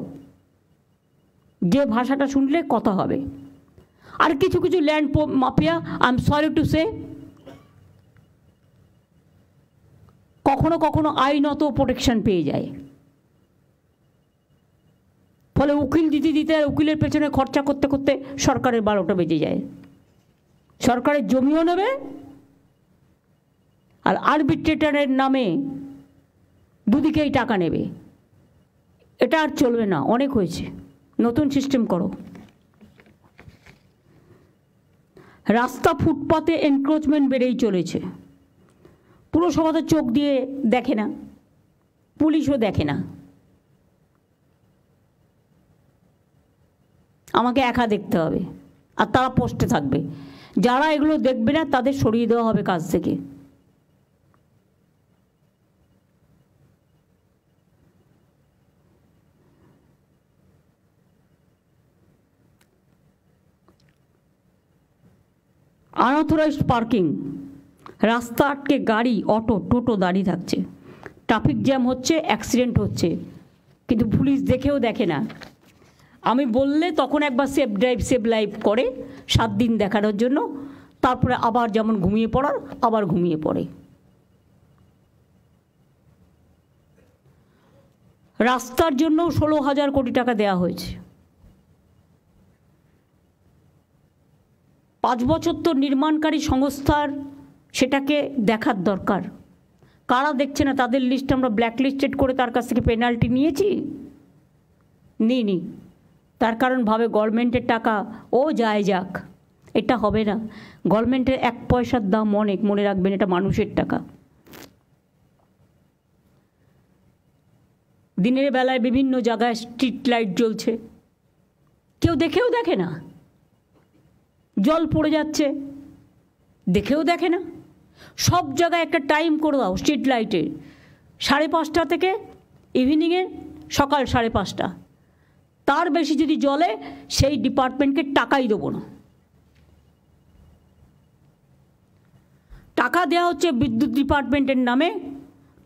যে ভাষাটা শুনলে কথা হবে। আর কিছু কিছু land mafia, I am sorry to say, কখনো কখনো আইনত প্রোটেকশন পেয়ে যায়, ফলে উকিল দিতে দিতে আর উকিলের পেছনে খরচা করতে করতে সরকারের 12টা বেজে যায়। সরকারের জমিও নেবে, আর আরবিট্রেটরের নামে দুদিকেই টাকা নেবে। এটা আর চলবে না, অনেক হয়েছে, নতুন সিস্টেম করো। রাস্তা ফুটপাতে এনক্রোচমেন্ট বেড়েই চলেছে। পুরসভা তো চোখ দিয়ে দেখে না, পুলিশও দেখে না, আমাকে একা দেখতে হবে, আর তারা পোস্টে থাকবে। যারা এগুলো দেখবে না তাদের সরিয়ে দেওয়া হবে কাজ থেকে। আনঅথরাইজড পার্কিং, রাস্তা আটকে গাড়ি, অটো, টোটো দাঁড়িয়ে থাকছে, ট্রাফিক জ্যাম হচ্ছে, অ্যাক্সিডেন্ট হচ্ছে, কিন্তু পুলিশ দেখেও দেখে না। আমি বললে তখন একবার সেফ ড্রাইভ সেভ লাইভ করে 7 দিন দেখানোর জন্য, তারপরে আবার যেমন ঘুমিয়ে পড়ার আবার ঘুমিয়ে পড়ে। রাস্তার জন্য 16,000 কোটি টাকা দেওয়া হয়েছে। 5 বছর তো নির্মাণকারী সংস্থার সেটাকে দেখার দরকার। কারা দেখছে না? তাদের লিস্ট আমরা ব্ল্যাক লিস্টেড করে তার কাছ থেকে পেনাল্টি নিয়েছি? নিইনি। তার কারণ ভাবে গভর্নমেন্টের টাকা ও যায় যাক, এটা হবে না। গভর্নমেন্টের 1 পয়সার দাম অনেক, মনে রাখবেন, এটা মানুষের টাকা। দিনের বেলায় বিভিন্ন জায়গায় স্ট্রিট লাইট জ্বলছে, কেউ দেখেও দেখে না। জল পড়ে যাচ্ছে, দেখেও দেখে না। সব জায়গায় একটা টাইম করে দাও স্ট্রিট লাইটের, 5:30 থেকে ইভিনিংয়ে সকাল 5:30। তার বেশি যদি জ্বলে সেই ডিপার্টমেন্টকে টাকাই দেবো না। টাকা দেওয়া হচ্ছে বিদ্যুৎ ডিপার্টমেন্টের নামে,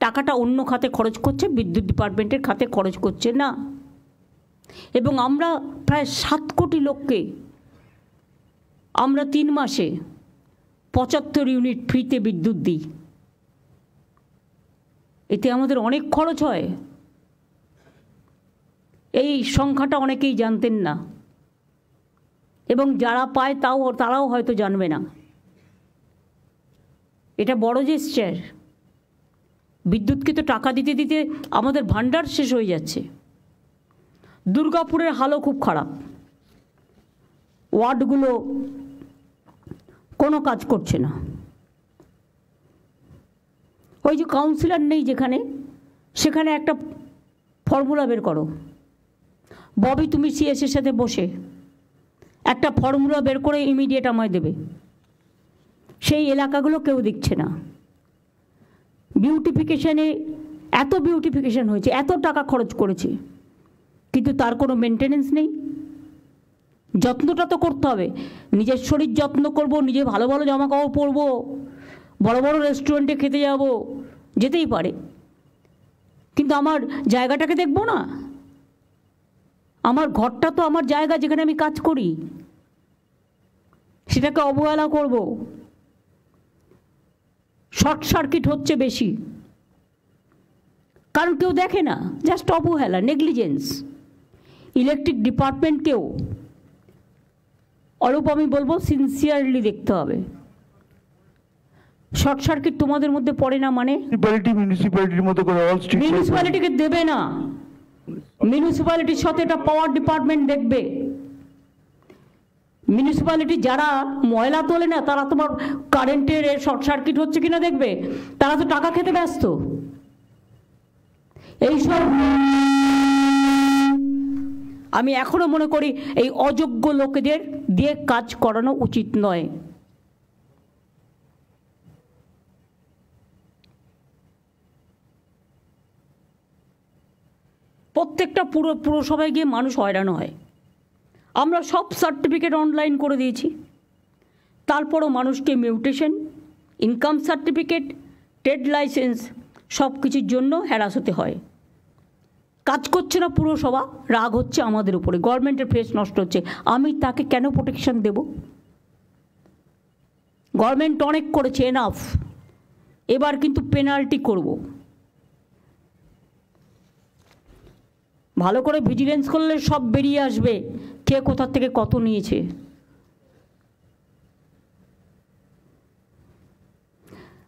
টাকাটা অন্য খাতে খরচ করছে, বিদ্যুৎ ডিপার্টমেন্টের খাতে খরচ করছে না। এবং আমরা প্রায় 7 কোটি লোককে আমরা 3 মাসে 75 ইউনিট ফ্রিতে বিদ্যুৎ দিই। এতে আমাদের অনেক খরচ হয়। এই সংখ্যাটা অনেকেই জানতেন না, এবং যারা পায় তারাও হয়তো জানবে না। এটা বড় জেস্চার। বিদ্যুৎকে তো টাকা দিতে দিতে আমাদের ভান্ডার শেষ হয়ে যাচ্ছে। দুর্গাপুরের হালও খুব খারাপ, ওয়ার্ডগুলো কোনো কাজ করছে না। ওই যে কাউন্সিলর নেই যেখানে, সেখানে একটা ফর্মুলা বের করো। ববি, তুমি সিএসের সাথে বসে একটা ফর্মুলা বের করে ইমিডিয়েট আমায় দেবে। সেই এলাকাগুলো কেউ দেখছে না। বিউটিফিকেশানে এত বিউটিফিকেশান হয়েছে, এত টাকা খরচ করেছে, কিন্তু তার কোনো মেনটেনেন্স নেই। যত্নটা তো করতে হবে। নিজের শরীর যত্ন করব, নিজে ভালো ভালো জামা কাপড় পরবো, বড় বড় রেস্টুরেন্টে খেতে যাব, যেতেই পারে, কিন্তু আমার জায়গাটাকে দেখবো না। আমার ঘরটা তো আমার জায়গা, যেখানে আমি কাজ করি, সেটাকে অবহেলা করব। শর্ট সার্কিট হচ্ছে বেশি, কারণ কেউ দেখে না, জাস্ট অবহেলা, নেগলিজেন্স। ইলেকট্রিক ডিপার্টমেন্টকেও অল্প আমি বলবো সিনসিয়ারলি দেখতে হবে। শর্ট সার্কিট তোমাদের মধ্যে পড়ে না মানে? মিউনিসিপ্যালিটির মতো করে অল স্ট্রিট মিউনিসিপ্যালিটিকে দেবে না। মিউনিসিপ্যালিটির সাথে এটা পাওয়ার ডিপার্টমেন্ট দেখবে। মিউনিসিপ্যালিটি যারা ময়লা তোলে না, তারা তোমার কারেন্টের শর্ট সার্কিট হচ্ছে কিনা দেখবে। তারা তো টাকা খেতে ব্যস্ত। এইসব আমি এখনো মনে করি এই অযোগ্য লোকেদের দিয়ে কাজ করানো উচিত নয়। প্রত্যেকটা পুরসভায় গিয়ে মানুষ হয়রান হয়। আমরা সব সার্টিফিকেট অনলাইন করে দিয়েছি, তারপরও মানুষকে mutation, income certificate, trade licence সব কিছুর জন্য হ্যারাস হতে হয়। কাজ করছে না পুরসভা, রাগ হচ্ছে আমাদের উপরে, গভর্নমেন্টের ফেস নষ্ট হচ্ছে। আমি তাকে কেন প্রোটেকশন দেব? গভর্নমেন্ট অনেক করেছে, এনাফ। এবার কিন্তু পেনাল্টি করব। ভালো করে ভিজিলেন্স করলে সব বেরিয়ে আসবে, কে কোথা থেকে কত নিয়েছে।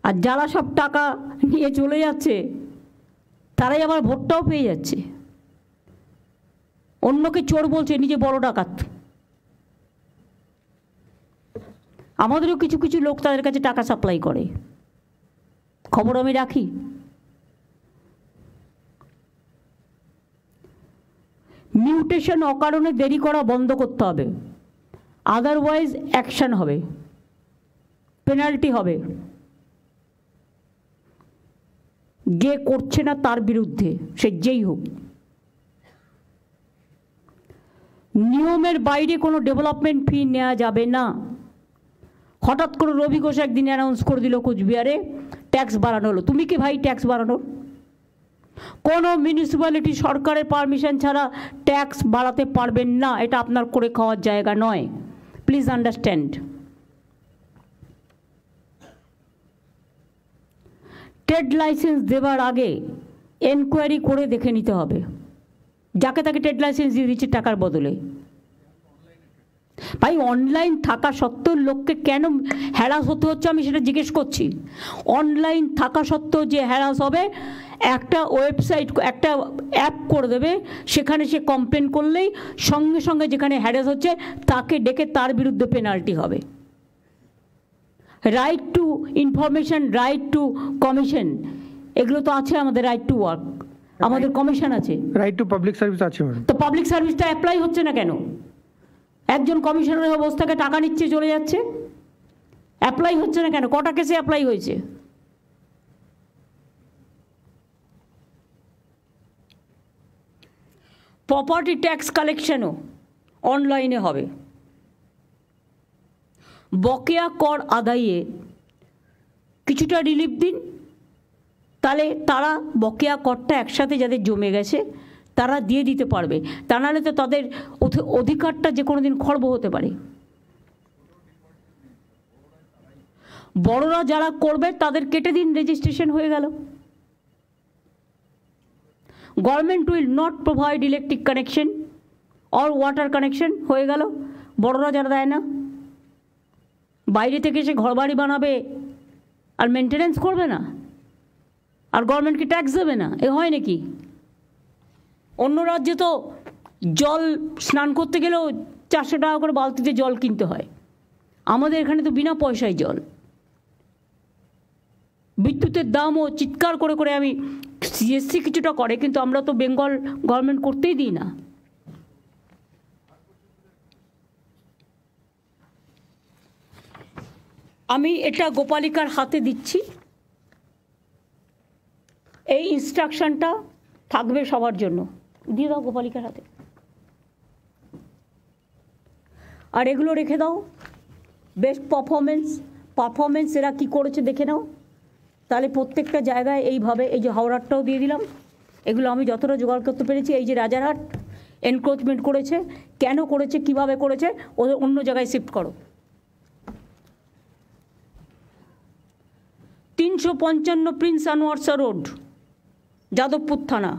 আর যারা সব টাকা নিয়ে চলে যাচ্ছে, তারাই আবার ভোটটাও পেয়ে যাচ্ছে। অন্যকে চোর বলছে, নিজে বড় ডাকাত। আমাদেরও কিছু কিছু লোক তাদের কাছে টাকা সাপ্লাই করে, খবর আমি রাখি। মিউটেশন অকারণে দেরি করা বন্ধ করতে হবে, আদারওয়াইজ অ্যাকশন হবে, পেনাল্টি হবে। যে করছে না তার বিরুদ্ধে, সে যেই হোক। নিয়মের বাইরে কোনো ডেভেলপমেন্ট ফি নেওয়া যাবে না। হঠাৎ করে রবি ঘোষ একদিন অ্যানাউন্স করে দিল কোচবিহারে ট্যাক্স বাড়ানো হলো। তুমি কি ভাই ট্যাক্স বাড়ানোর? কোনো মিউনিসিপ্যালিটি সরকারের পারমিশন ছাড়া ট্যাক্স বাড়াতে পারবেন না। এটা আপনার করে খাওয়ার জায়গা নয়, প্লিজ আন্ডারস্ট্যান্ড। ট্রেড লাইসেন্স দেওয়ার আগে এনকোয়ারি করে দেখে নিতে হবে, যাকে তাকে ট্রেড লাইসেন্স দিয়ে দিচ্ছে টাকার বদলে। ভাই, অনলাইন থাকা সত্ত্বেও লোককে কেন হ্যারাস হতে হচ্ছে আমি সেটা জিজ্ঞেস করছি। অনলাইন থাকা সত্ত্বেও যে হ্যারাস হবে, একটা ওয়েবসাইট, একটা অ্যাপ করে দেবে, সেখানে সে কমপ্লেন করলেই সঙ্গে সঙ্গে যেখানে হ্যারাস হচ্ছে তাকে ডেকে তার বিরুদ্ধে পেনাল্টি হবে। Right two information, right two commission, এগুলো তো আছে আমাদের। রাইট টু ওয়ার্ক, আমাদের কমিশন আছে। রাইট টু পাবলিক সার্ভিস আছে। তো পাবলিক সার্ভিসটা অ্যাপ্লাই হচ্ছে না কেন? একজন কমিশনারের অবস্থাকে টাকা নিচ্ছে, চলে যাচ্ছে, অ্যাপ্লাই হচ্ছে না কেন? কটা কেসে অ্যাপ্লাই হয়েছে? প্রপার্টি ট্যাক্স কালেকশনও অনলাইনে হবে। বকেয়া কর আদায়ে কিছুটা রিলিফ দিন, তাহলে তারা বকেয়া করটা একসাথে যাদের জমে গেছে তারা দিয়ে দিতে পারবে। তা নাহলে তো তাদের অধিকারটা যে কোনো দিন খর্ব হতে পারে। বড়রা যারা করবে তাদের কেটে দিন, রেজিস্ট্রেশন হয়ে গেল। Government will not provide electric connection or water connection, হয়ে গেল। বড়রা যারা দেয় না, বাইরে থেকে এসে ঘর বাড়ি বানাবে আর মেনটেনেন্স করবে না, আর গভর্নমেন্টকে ট্যাক্স দেবে না, এ হয় নাকি? অন্য রাজ্যে তো জল স্নান করতে গেলেও 400 টাকা করে বালতিতে জল কিনতে হয়। আমাদের এখানে তো বিনা পয়সায় জল, বিদ্যুতের দামও চিৎকার করে করে আমি সিএসসি কিছুটা করে, কিন্তু আমরা তো বেঙ্গল গভর্নমেন্ট করতেই দিই না। আমি এটা গোপালিকার হাতে দিচ্ছি, এই ইনস্ট্রাকশনটা থাকবে সবার জন্য, দিয়ে দাও গোপালিকার হাতে। আর এগুলো রেখে দাও, বেস্ট পারফরমেন্স এরা কী করেছে দেখে নাও। তাহলে প্রত্যেকটা জায়গায় এইভাবে, এই যে হাওড়ারটাও দিয়ে দিলাম, এগুলো আমি যতটা জোগাড় করতে পেরেছি। এই যে রাজারহাট এনক্রোচমেন্ট করেছে, কেন করেছে, কিভাবে করেছে, ওদের অন্য জায়গায় শিফট করো। 355 প্রিন্স আনোয়ারশা রোড, যাদবপুর থানা।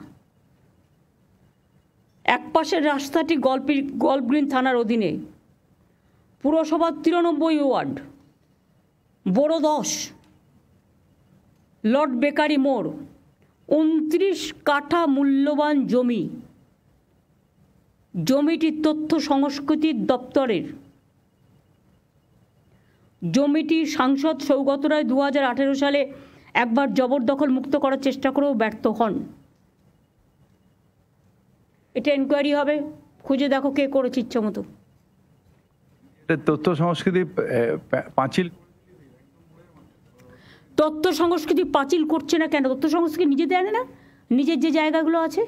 একপাশের রাস্তাটি গল্ফ গ্রিন থানার অধীনে, পুরসভার 93 ওয়ার্ড, বড় 10, লর্ড বেকারি মোড়। 29 কাঠা মূল্যবান জমি। জমিটি তথ্য সংস্কৃতি দপ্তরের। জমিটি সাংসদ সৌগত রায় 2018 সালে একবার জবরদখল মুক্ত করার চেষ্টা করেও ব্যর্থ হন। এটা এনকোয়ারি হবে, খুঁজে দেখো কে করেছে ইচ্ছা মতো। তথ্য সংস্কৃতি পাঁচিল, তথ্য সংস্কৃতি পাঁচিল করছে না কেন? তথ্য সংস্কৃতি নিজেদের আনে না? নিজের যে জায়গাগুলো আছে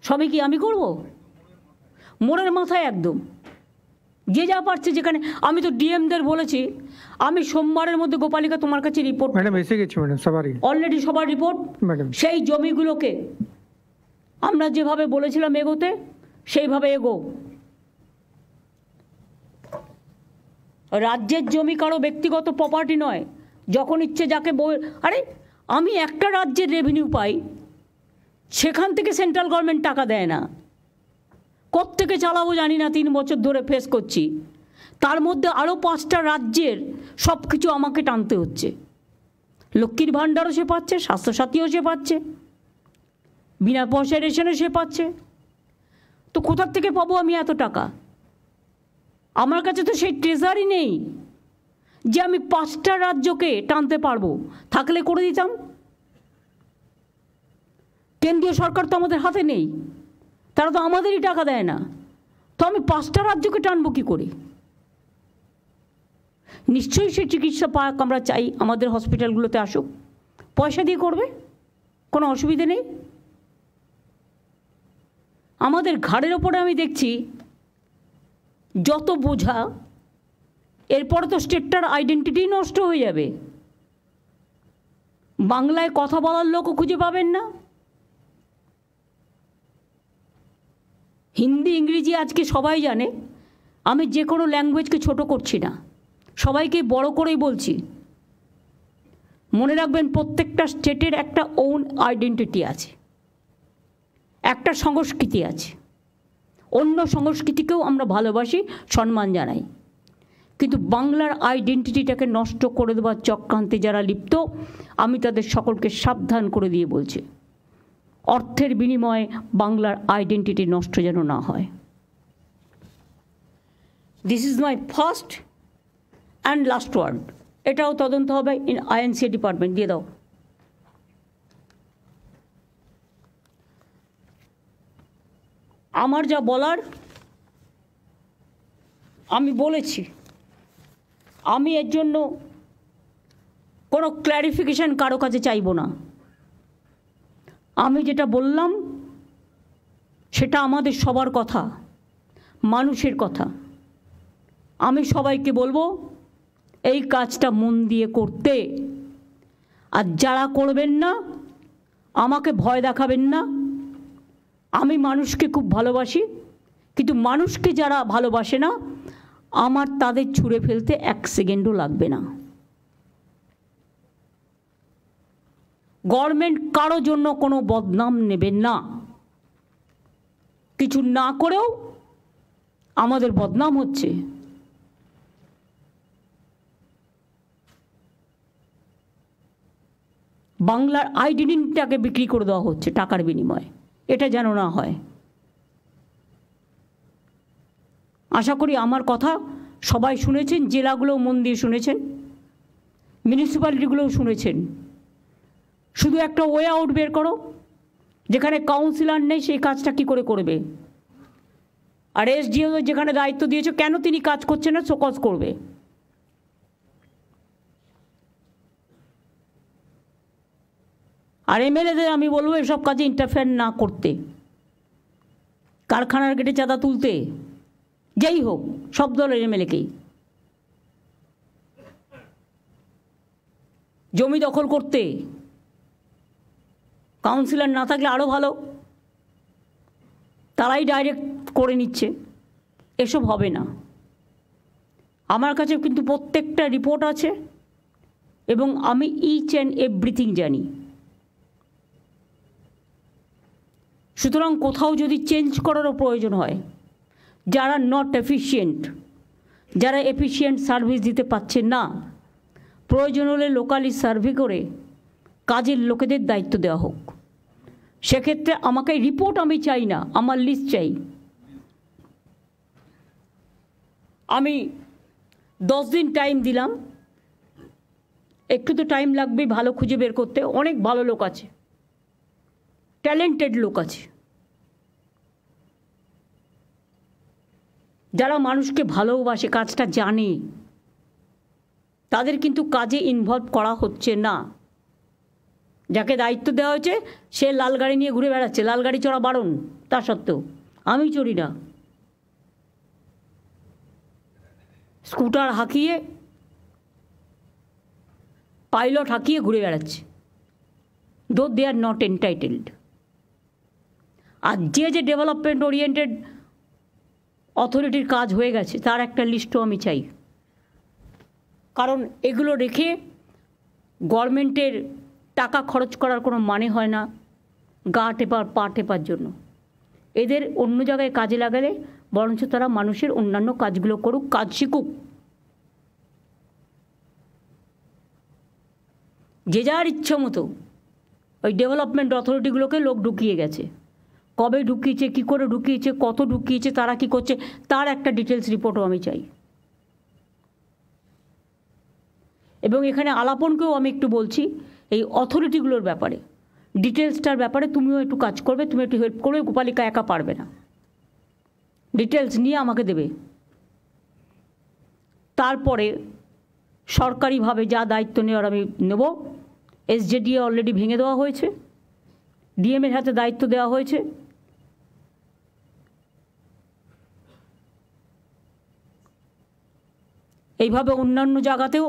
সবই কি আমি করব? মোড়ের মাথায় একদম যে যা পারছে যেখানে। আমি তো ডিএমদের বলেছি, আমি সোমবারের মধ্যে গোপালিকা তোমার কাছে রিপোর্ট, ম্যাডাম এসে গেছি ম্যাডাম, সবারই অলরেডি সবার রিপোর্ট। ম্যাডাম সেই জমিগুলোকে আমরা যেভাবে বলেছিলাম এগোতে, সেইভাবে এগো। রাজ্যের জমি কারো ব্যক্তিগত প্রপার্টি নয়, যখন ইচ্ছে যাকে আরে আমি একটা রাজ্যের রেভিনিউ পাই, সেখান থেকে সেন্ট্রাল গভর্নমেন্ট টাকা দেয় না। কোত্থেকে চালাবো জানি না, 3 বছর ধরে ফেস করছি। তার মধ্যে আরও 5টা রাজ্যের সব কিছু আমাকে টানতে হচ্ছে। লক্ষ্মীর ভাণ্ডারও সে পাচ্ছে, স্বাস্থ্যসাথীও সে পাচ্ছে, বিনা পয়সায় রেশনও সে পাচ্ছে। তো কোথার থেকে পাবো আমি এত টাকা? আমার কাছে তো সেই ট্রেজারই নেই যে আমি 5টা রাজ্যকে টানতে পারবো। থাকলে করে দিতাম। কেন্দ্রীয় সরকার তো আমাদের হাতে নেই, তারা তো আমাদেরই টাকা দেয় না। তো আমি 5টা রাজ্যকে টানবো কী করে? নিশ্চয়ই সে চিকিৎসা পাক আমরা চাই, আমাদের হসপিটালগুলোতে আসুক, পয়সা দিয়ে করবে, কোনো অসুবিধে নেই। আমাদের ঘাড়ের ওপরে আমি দেখছি যত বোঝা, এরপরে তো স্টেটটার আইডেন্টিটি নষ্ট হয়ে যাবে। বাংলায় কথা বলার লোকও খুঁজে পাবেন না। হিন্দি ইংরেজি আজকে সবাই জানে। আমি যে কোনো ল্যাঙ্গুয়েজকে ছোট করছি না, সবাইকে বড় করেই বলছি। মনে রাখবেন, প্রত্যেকটা স্টেটের একটা ওন আইডেন্টিটি আছে, একটা সংস্কৃতি আছে। অন্য সংস্কৃতিকেও আমরা ভালোবাসি, সম্মান জানাই। কিন্তু বাংলার আইডেন্টিটিটাকে নষ্ট করে দেওয়ার চক্রান্তে যারা লিপ্ত, আমি তাদের সকলকে সাবধান করে দিয়ে বলছি, অর্থের বিনিময়ে বাংলার আইডেন্টিটি নষ্ট যেন না হয়। This is my first and last word. এটাও তদন্ত হবে ইন আইএনসি ডিপার্টমেন্ট। দিয়ে দাও। আমার যা বলার আমি বলেছি। আমি এর জন্য কোনো ক্ল্যারিফিকেশান কারো কাছে চাইব না। আমি যেটা বললাম সেটা আমাদের সবার কথা, মানুষের কথা। আমি সবাইকে বলবো এই কাজটা মন দিয়ে করতে। আর যারা করবেন না, আমাকে ভয় দেখাবেন না। আমি মানুষকে খুব ভালোবাসি, কিন্তু মানুষকে যারা ভালোবাসে না, আমার তাদের ছুঁড়ে ফেলতে 1 সেকেন্ডও লাগবে না। গভর্নমেন্ট কারো জন্য কোনো বদনাম নেবেন না। কিছু না করেও আমাদের বদনাম হচ্ছে। বাংলার আইডেন্টিটিটাকে বিক্রি করে দেওয়া হচ্ছে টাকার বিনিময়ে। এটা যেন না হয়। আশা করি আমার কথা সবাই শুনেছেন, জেলাগুলোও মন দিয়ে শুনেছেন, মিউনিসিপ্যালিটিগুলোও শুনেছেন। শুধু একটা ওয়ে আউট বের করো, যেখানে কাউন্সিলর নেই সেই কাজটা কী করে করবে। আর এসডিও যেখানে দায়িত্ব দিয়েছো, কেন তিনি কাজ করছেন না, শোকজ করবে। আর এমএলএদের আমি বলবো এসব কাজে ইন্টারফেয়ার না করতে, কারখানার গেটে চাঁদা তুলতে, যেই হোক সব দলের এমএলএকেই, জমি দখল করতে, কাউন্সিলর না থাকলে আরও ভালো, তারাই ডাইরেক্ট করে নিচ্ছে, এসব হবে না। আমার কাছে কিন্তু প্রত্যেকটা রিপোর্ট আছে এবং আমি ইচ অ্যান্ড এভরিথিং জানি। সুতরাং কোথাও যদি চেঞ্জ করারও প্রয়োজন হয়, যারা নট এফিশিয়েন্ট, যারা এফিশিয়েন্ট সার্ভিস দিতে পারছে না, প্রয়োজন হলে লোকালি সার্ভে করে কাজের লোকেদের দায়িত্ব দেওয়া হোক। সেক্ষেত্রে আমাকে রিপোর্ট আমি চাই না, আমার লিস্ট চাই। আমি 10 দিন টাইম দিলাম, একটু তো টাইম লাগবে ভালো খুঁজে বের করতে। অনেক ভালো লোক আছে, ট্যালেন্টেড লোক আছে, যারা মানুষকে ভালোবাসে, কাজটা জানে, তাদের কিন্তু কাজে ইনভলভ করা হচ্ছে না। যাকে দায়িত্ব দেওয়া হয়েছে সে লাল গাড়ি নিয়ে ঘুরে বেড়াচ্ছে, লাল গাড়ি চড়া বারণ, তা সত্ত্বেও আমি চড়ি না, স্কুটার হাঁকিয়ে, পাইলট হাঁকিয়ে ঘুরে বেড়াচ্ছে, দো দে আর নট এন্টাইটেলড। আর যে ডেভেলপমেন্ট ওরিয়েন্টেড অথরিটির কাজ হয়ে গেছে তার একটা লিস্টও আমি চাই, কারণ এগুলো রেখে গভর্নমেন্টের টাকা খরচ করার কোনো মানে হয় না গা টেপার পা টেপার জন্য। এদের অন্য জায়গায় কাজে লাগালে বরঞ্চ তারা মানুষের অন্যান্য কাজগুলো করুক, কাজ শিখুক। যে যার ইচ্ছা মতো ওই ডেভেলপমেন্ট অথরিটিগুলোকে লোক ঢুকিয়ে গেছে, কবে ঢুকিয়েছে, কী করে ঢুকিয়েছে, কত ঢুকিয়েছে, তারা কী করছে, তার একটা ডিটেলস রিপোর্টও আমি চাই। এবং এখানে আলাপনকেও আমি একটু বলছি, এই অথরিটিগুলোর ব্যাপারে, ডিটেলসটার ব্যাপারে তুমিও একটু কাজ করবে, তুমি একটু হেল্প করবে। গোপালিকা একা পারবে না, ডিটেলস নিয়ে আমাকে দেবে। তারপরে সরকারিভাবে যা দায়িত্ব নেওয়ার আমি নেব। এসজেডিএ অলরেডি ভেঙে দেওয়া হয়েছে, ডিএমের হাতে দায়িত্ব দেওয়া হয়েছে। এইভাবে অন্যান্য জায়গাতেও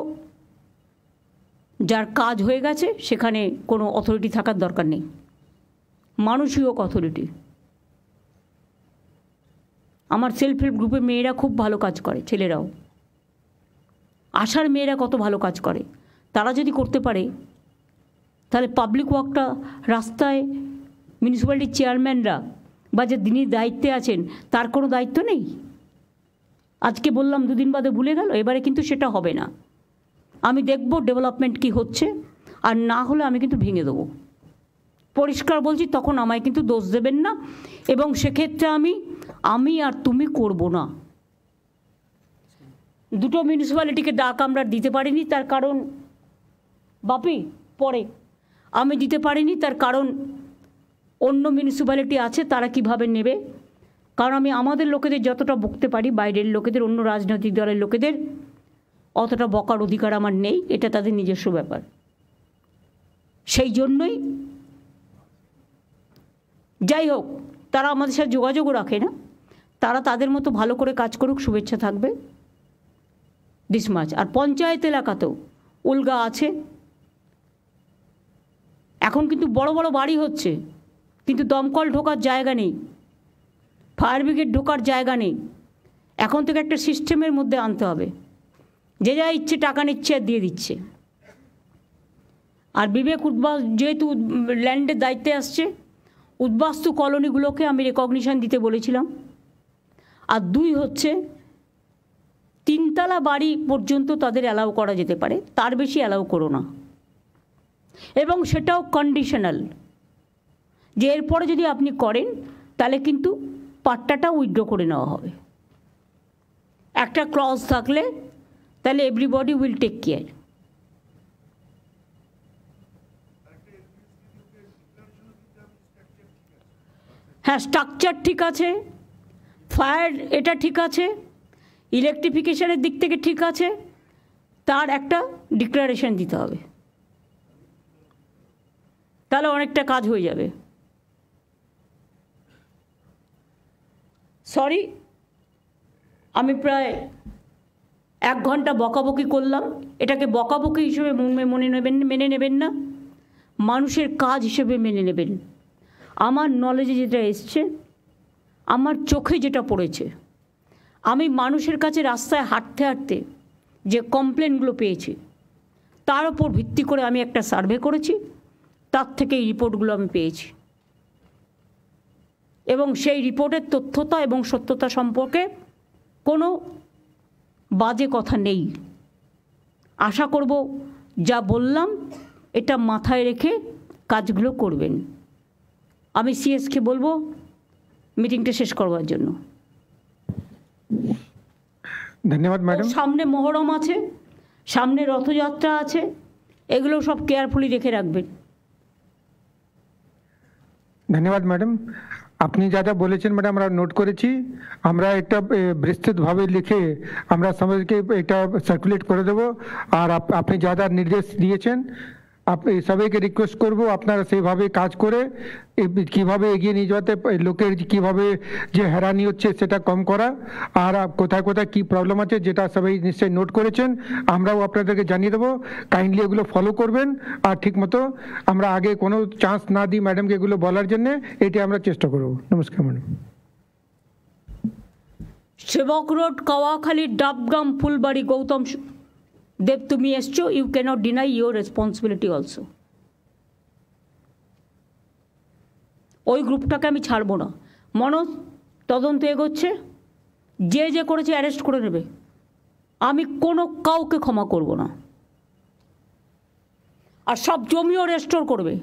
যার কাজ হয়ে গেছে সেখানে কোনো অথরিটি থাকার দরকার নেই, মানুষই হোক অথরিটি। আমার সেলফ হেল্প গ্রুপে মেয়েরা খুব ভালো কাজ করে, ছেলেরাও, আশার মেয়েরা কত ভালো কাজ করে। তারা যদি করতে পারে তাহলে পাবলিক ওয়ার্কটা রাস্তায় মিউনিসিপ্যালিটির চেয়ারম্যানরা বা যে যিনি দায়িত্বে আছেন তার কোনো দায়িত্ব নেই। আজকে বললাম, দুদিন বাদে ভুলে গেল, এবারে কিন্তু সেটা হবে না। আমি দেখব ডেভেলপমেন্ট কি হচ্ছে, আর না হলে আমি কিন্তু ভেঙে দেবো, পরিষ্কার বলছি। তখন আমায় কিন্তু দোষ দেবেন না, এবং সেক্ষেত্রে আমি আর তুমি করব না। দুটো মিউনিসিপ্যালিটিকে ডাক আমরা দিতে পারিনি, তার কারণ বাপি পরে আমি দিতে পারিনি, তার কারণ অন্য মিউনিসিপ্যালিটি আছে, তারা কিভাবে নেবে। কারণ আমি আমাদের লোকেদের যতটা বকতে পারি, বাইরের লোকেদের, অন্য রাজনৈতিক দলের লোকেদের অতটা বকার অধিকার আমার নেই, এটা তাদের নিজস্ব ব্যাপার। সেই জন্যই যাই হোক, তারা আমাদের সাথে যোগাযোগও রাখে না, তারা তাদের মতো ভালো করে কাজ করুক, শুভেচ্ছা থাকবে, দিস মাচ। আর পঞ্চায়েত এলাকাতেও উলগা আছে। এখন কিন্তু বড় বড় বাড়ি হচ্ছে, কিন্তু দমকল ঢোকার জায়গা নেই, ফায়ার ব্রিগেড ঢোকার জায়গা নেই। এখন থেকে একটা সিস্টেমের মধ্যে আনতে হবে, যে যা ইচ্ছে টাকা নিচ্ছে আর দিয়ে দিচ্ছে। আর বিবেক যেহেতু ল্যান্ডের দায়িত্বে আসছে, উদ্বাস্তু কলোনিগুলোকে আমি রেকগনিশন দিতে বলেছিলাম। আর 2 হচ্ছে 3 তলা বাড়ি পর্যন্ত তাদের অ্যালাউ করা যেতে পারে, তার বেশি অ্যালাউ করো না। এবং সেটাও কন্ডিশনাল, যে এরপরে যদি আপনি করেন তাহলে কিন্তু পাট্টাটা উইথড্র করে নেওয়া হবে। একটা ক্লজ থাকলে তাহলে এভরিবডি উইল টেক কেয়ার। হ্যাঁ, স্ট্রাকচার ঠিক আছে, ফায়ার এটা ঠিক আছে, ইলেকট্রিফিকেশনের দিক থেকে ঠিক আছে, তার একটা ডিক্লারেশন দিতে হবে, তাহলে অনেকটা কাজ হয়ে যাবে। সরি, আমি প্রায় 1 ঘন্টা বকাবকি করলাম। এটাকে বকাবকি হিসেবে মেনে নেবেন না, মানুষের কাজ হিসেবে মেনে নেবেন। আমার নলেজে যেটা এসছে, আমার চোখে যেটা পড়েছে, আমি মানুষের কাছে রাস্তায় হাঁটতে হাঁটতে যে কমপ্লেনগুলো পেয়েছি, তার উপর ভিত্তি করে আমি একটা সার্ভে করেছি, তার থেকে এই রিপোর্টগুলো আমি পেয়েছি এবং সেই রিপোর্টের তথ্যতা এবং সত্যতা সম্পর্কে কোনো বাজে কথা নেই। আশা করব যা বললাম এটা মাথায় রেখে কাজগুলো করবেন। আমি সিএসকে বলবো মিটিংটা শেষ করবার জন্য। ধন্যবাদ ম্যাডাম। সামনে মহরম আছে, সামনে রথযাত্রা আছে, এগুলো সব কেয়ারফুলি রেখে রাখবেন। ধন্যবাদ ম্যাডাম, আপনি যা যা বলেছেন ম্যাডাম আমরা নোট করেছি। আমরা একটা বিস্তৃতভাবে লিখে আমরা সবাইকে এটা সার্কুলেট করে দেবো। আর আপনি যা যা নির্দেশ দিয়েছেন আপনি সবাইকে রিকোয়েস্ট করব আপনারা সেইভাবে কাজ করে কিভাবে এগিয়ে নিয়ে যাতে লোকের কিভাবে যে হয়রানি হচ্ছে সেটা কম করা, আর কোথায় কোথায় কী প্রবলেম আছে যেটা সবাই নিশ্চয়ই নোট করেছেন, আমরাও আপনাদেরকে জানিয়ে দেবো। কাইন্ডলি এগুলো ফলো করবেন আর ঠিকমতো আমরা আগে কোনো চান্স না দিই ম্যাডামকে এগুলো বলার জন্যে, এটি আমরা চেষ্টা করব। নমস্কার ম্যাডাম। সেবক রোড, কাওয়াখালী, ডাবগ্রাম, ফুলবাড়ি, গৌতম দেব, তুমি এসছো, you cannot deny your responsibility also. ওই গ্রুপটাকে আমি ছাড়বো না। মনোজ তদন্ত এগোচ্ছে, যে যে করেছে অ্যারেস্ট করে নেবে, আমি কোনো কাউকে ক্ষমা করব না। আর সব জমিও রেস্টোর করবে।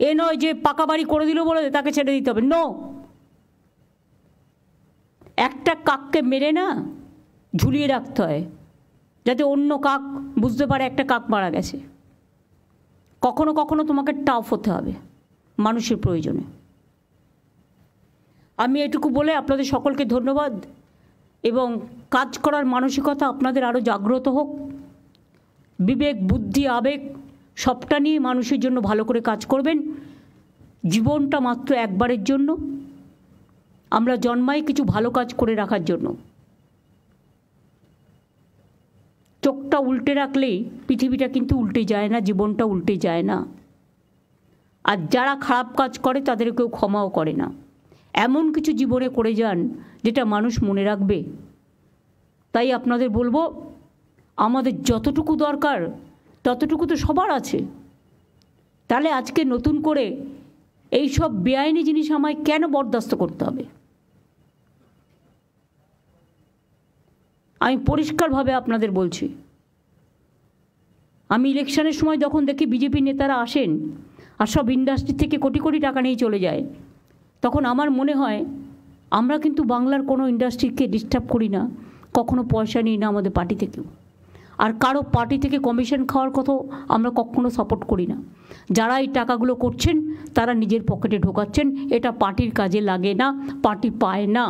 এ নয় যে পাকা বাড়ি করে দিল বলে তাকে ছেড়ে দিতে হবে, নো। একটা কাককে মেরে না ঝুলিয়ে রাখতে হয় যাতে অন্য কাক বুঝতে পারে একটা কাক মারা গেছে। কখনো কখনো তোমাকে টাফ হতে হবে মানুষের প্রয়োজনে। আমি এটুকু বলে আপনাদের সকলকে ধন্যবাদ এবং কাজ করার মানসিকতা আপনাদের আরও জাগ্রত হোক। বিবেক, বুদ্ধি, আবেগ সবটা নিয়ে মানুষের জন্য ভালো করে কাজ করবেন। জীবনটা মাত্র একবারের জন্য, আমরা জন্মাই কিছু ভালো কাজ করে রাখার জন্য। চোখটা উল্টে রাখলেই পৃথিবীটা কিন্তু উল্টে যায় না, জীবনটা উল্টে যায় না। আর যারা খারাপ কাজ করে তাদের কেউ ক্ষমাও করে না। এমন কিছু জীবনে করে যান যেটা মানুষ মনে রাখবে। তাই আপনাদের বলবো, আমাদের যতটুকু দরকার ততটুকু তো সবার আছে। তাহলে আজকে নতুন করে এই সব বেআইনি জিনিস আমায় কেন বরদাস্ত করতে হবে? আমি পরিষ্কারভাবে আপনাদের বলছি, আমি ইলেকশনের সময় যখন দেখি বিজেপি নেতারা আসেন আর সব ইন্ডাস্ট্রি থেকে কোটি কোটি টাকা নিয়ে চলে যায়, তখন আমার মনে হয় আমরা কিন্তু বাংলার কোনো ইন্ডাস্ট্রিকে ডিস্টার্ব করি না, কখনো পয়সা নিই না আমাদের পার্টি থেকেও। আর কারো পার্টি থেকে কমিশন খাওয়ার কথাও আমরা কখনো সাপোর্ট করি না। যারা এই টাকাগুলো করছেন তারা নিজের পকেটে ঢোকাচ্ছেন, এটা পার্টির কাজে লাগে না, পার্টি পায় না,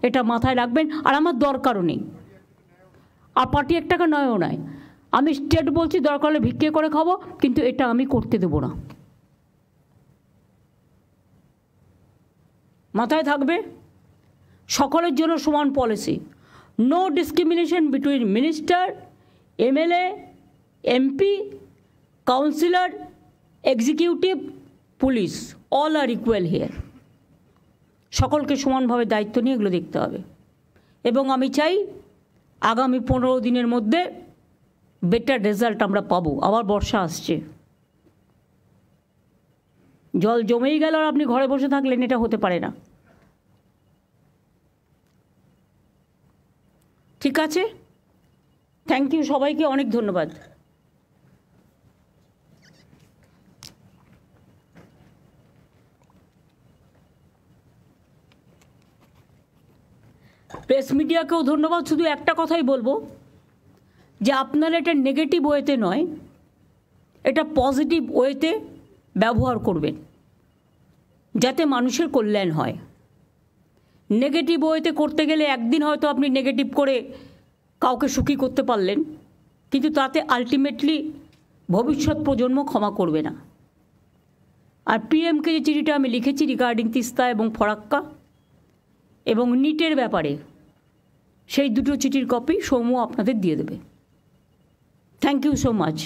এটা মাথায় রাখবেন। আর আমার দরকারও নেই, আর পার্টি 1 টাকা নয়ও নয়। আমি স্টেট বলছি, দরকার হলে ভিক্ষে করে খাবো, কিন্তু এটা আমি করতে দেবো না। মাথায় থাকবে, সকলের জন্য সমান policy, no discrimination between minister, MLA, MP, councillor, executive, police, all are equal here. সকলকে সমানভাবে দায়িত্ব নিয়ে এগুলো দেখতে হবে। এবং আমি চাই আগামী 15 দিনের মধ্যে বেটার রেজাল্ট আমরা পাবো। আবার বর্ষা আসছে, জল জমেই গেল আর আপনি ঘরে বসে থাকলেন, এটা হতে পারে না। ঠিক আছে, থ্যাংক ইউ সবাইকে, অনেক ধন্যবাদ। প্রেস মিডিয়াকেও ধন্যবাদ। শুধু একটা কথাই বলবো যে আপনারা এটা নেগেটিভ ওয়েতে নয়, এটা পজিটিভ ওয়েতে ব্যবহার করবেন। যাতে মানুষের কল্যাণ হয়। নেগেটিভ ওয়েতে করতে গেলে একদিন হয়তো আপনি নেগেটিভ করে কাউকে সুখী করতে পারলেন, কিন্তু তাতে আলটিমেটলি ভবিষ্যৎ প্রজন্ম ক্ষমা করবে না। আর পিএমকে যে চিঠিটা আমি লিখেছি রিগার্ডিং তিস্তা এবং ফরাক্কা এবং নিটের ব্যাপারে, সেই দুটো চিঠির কপি সৌম্য আপনাদের দিয়ে দেবে। Thank you so much.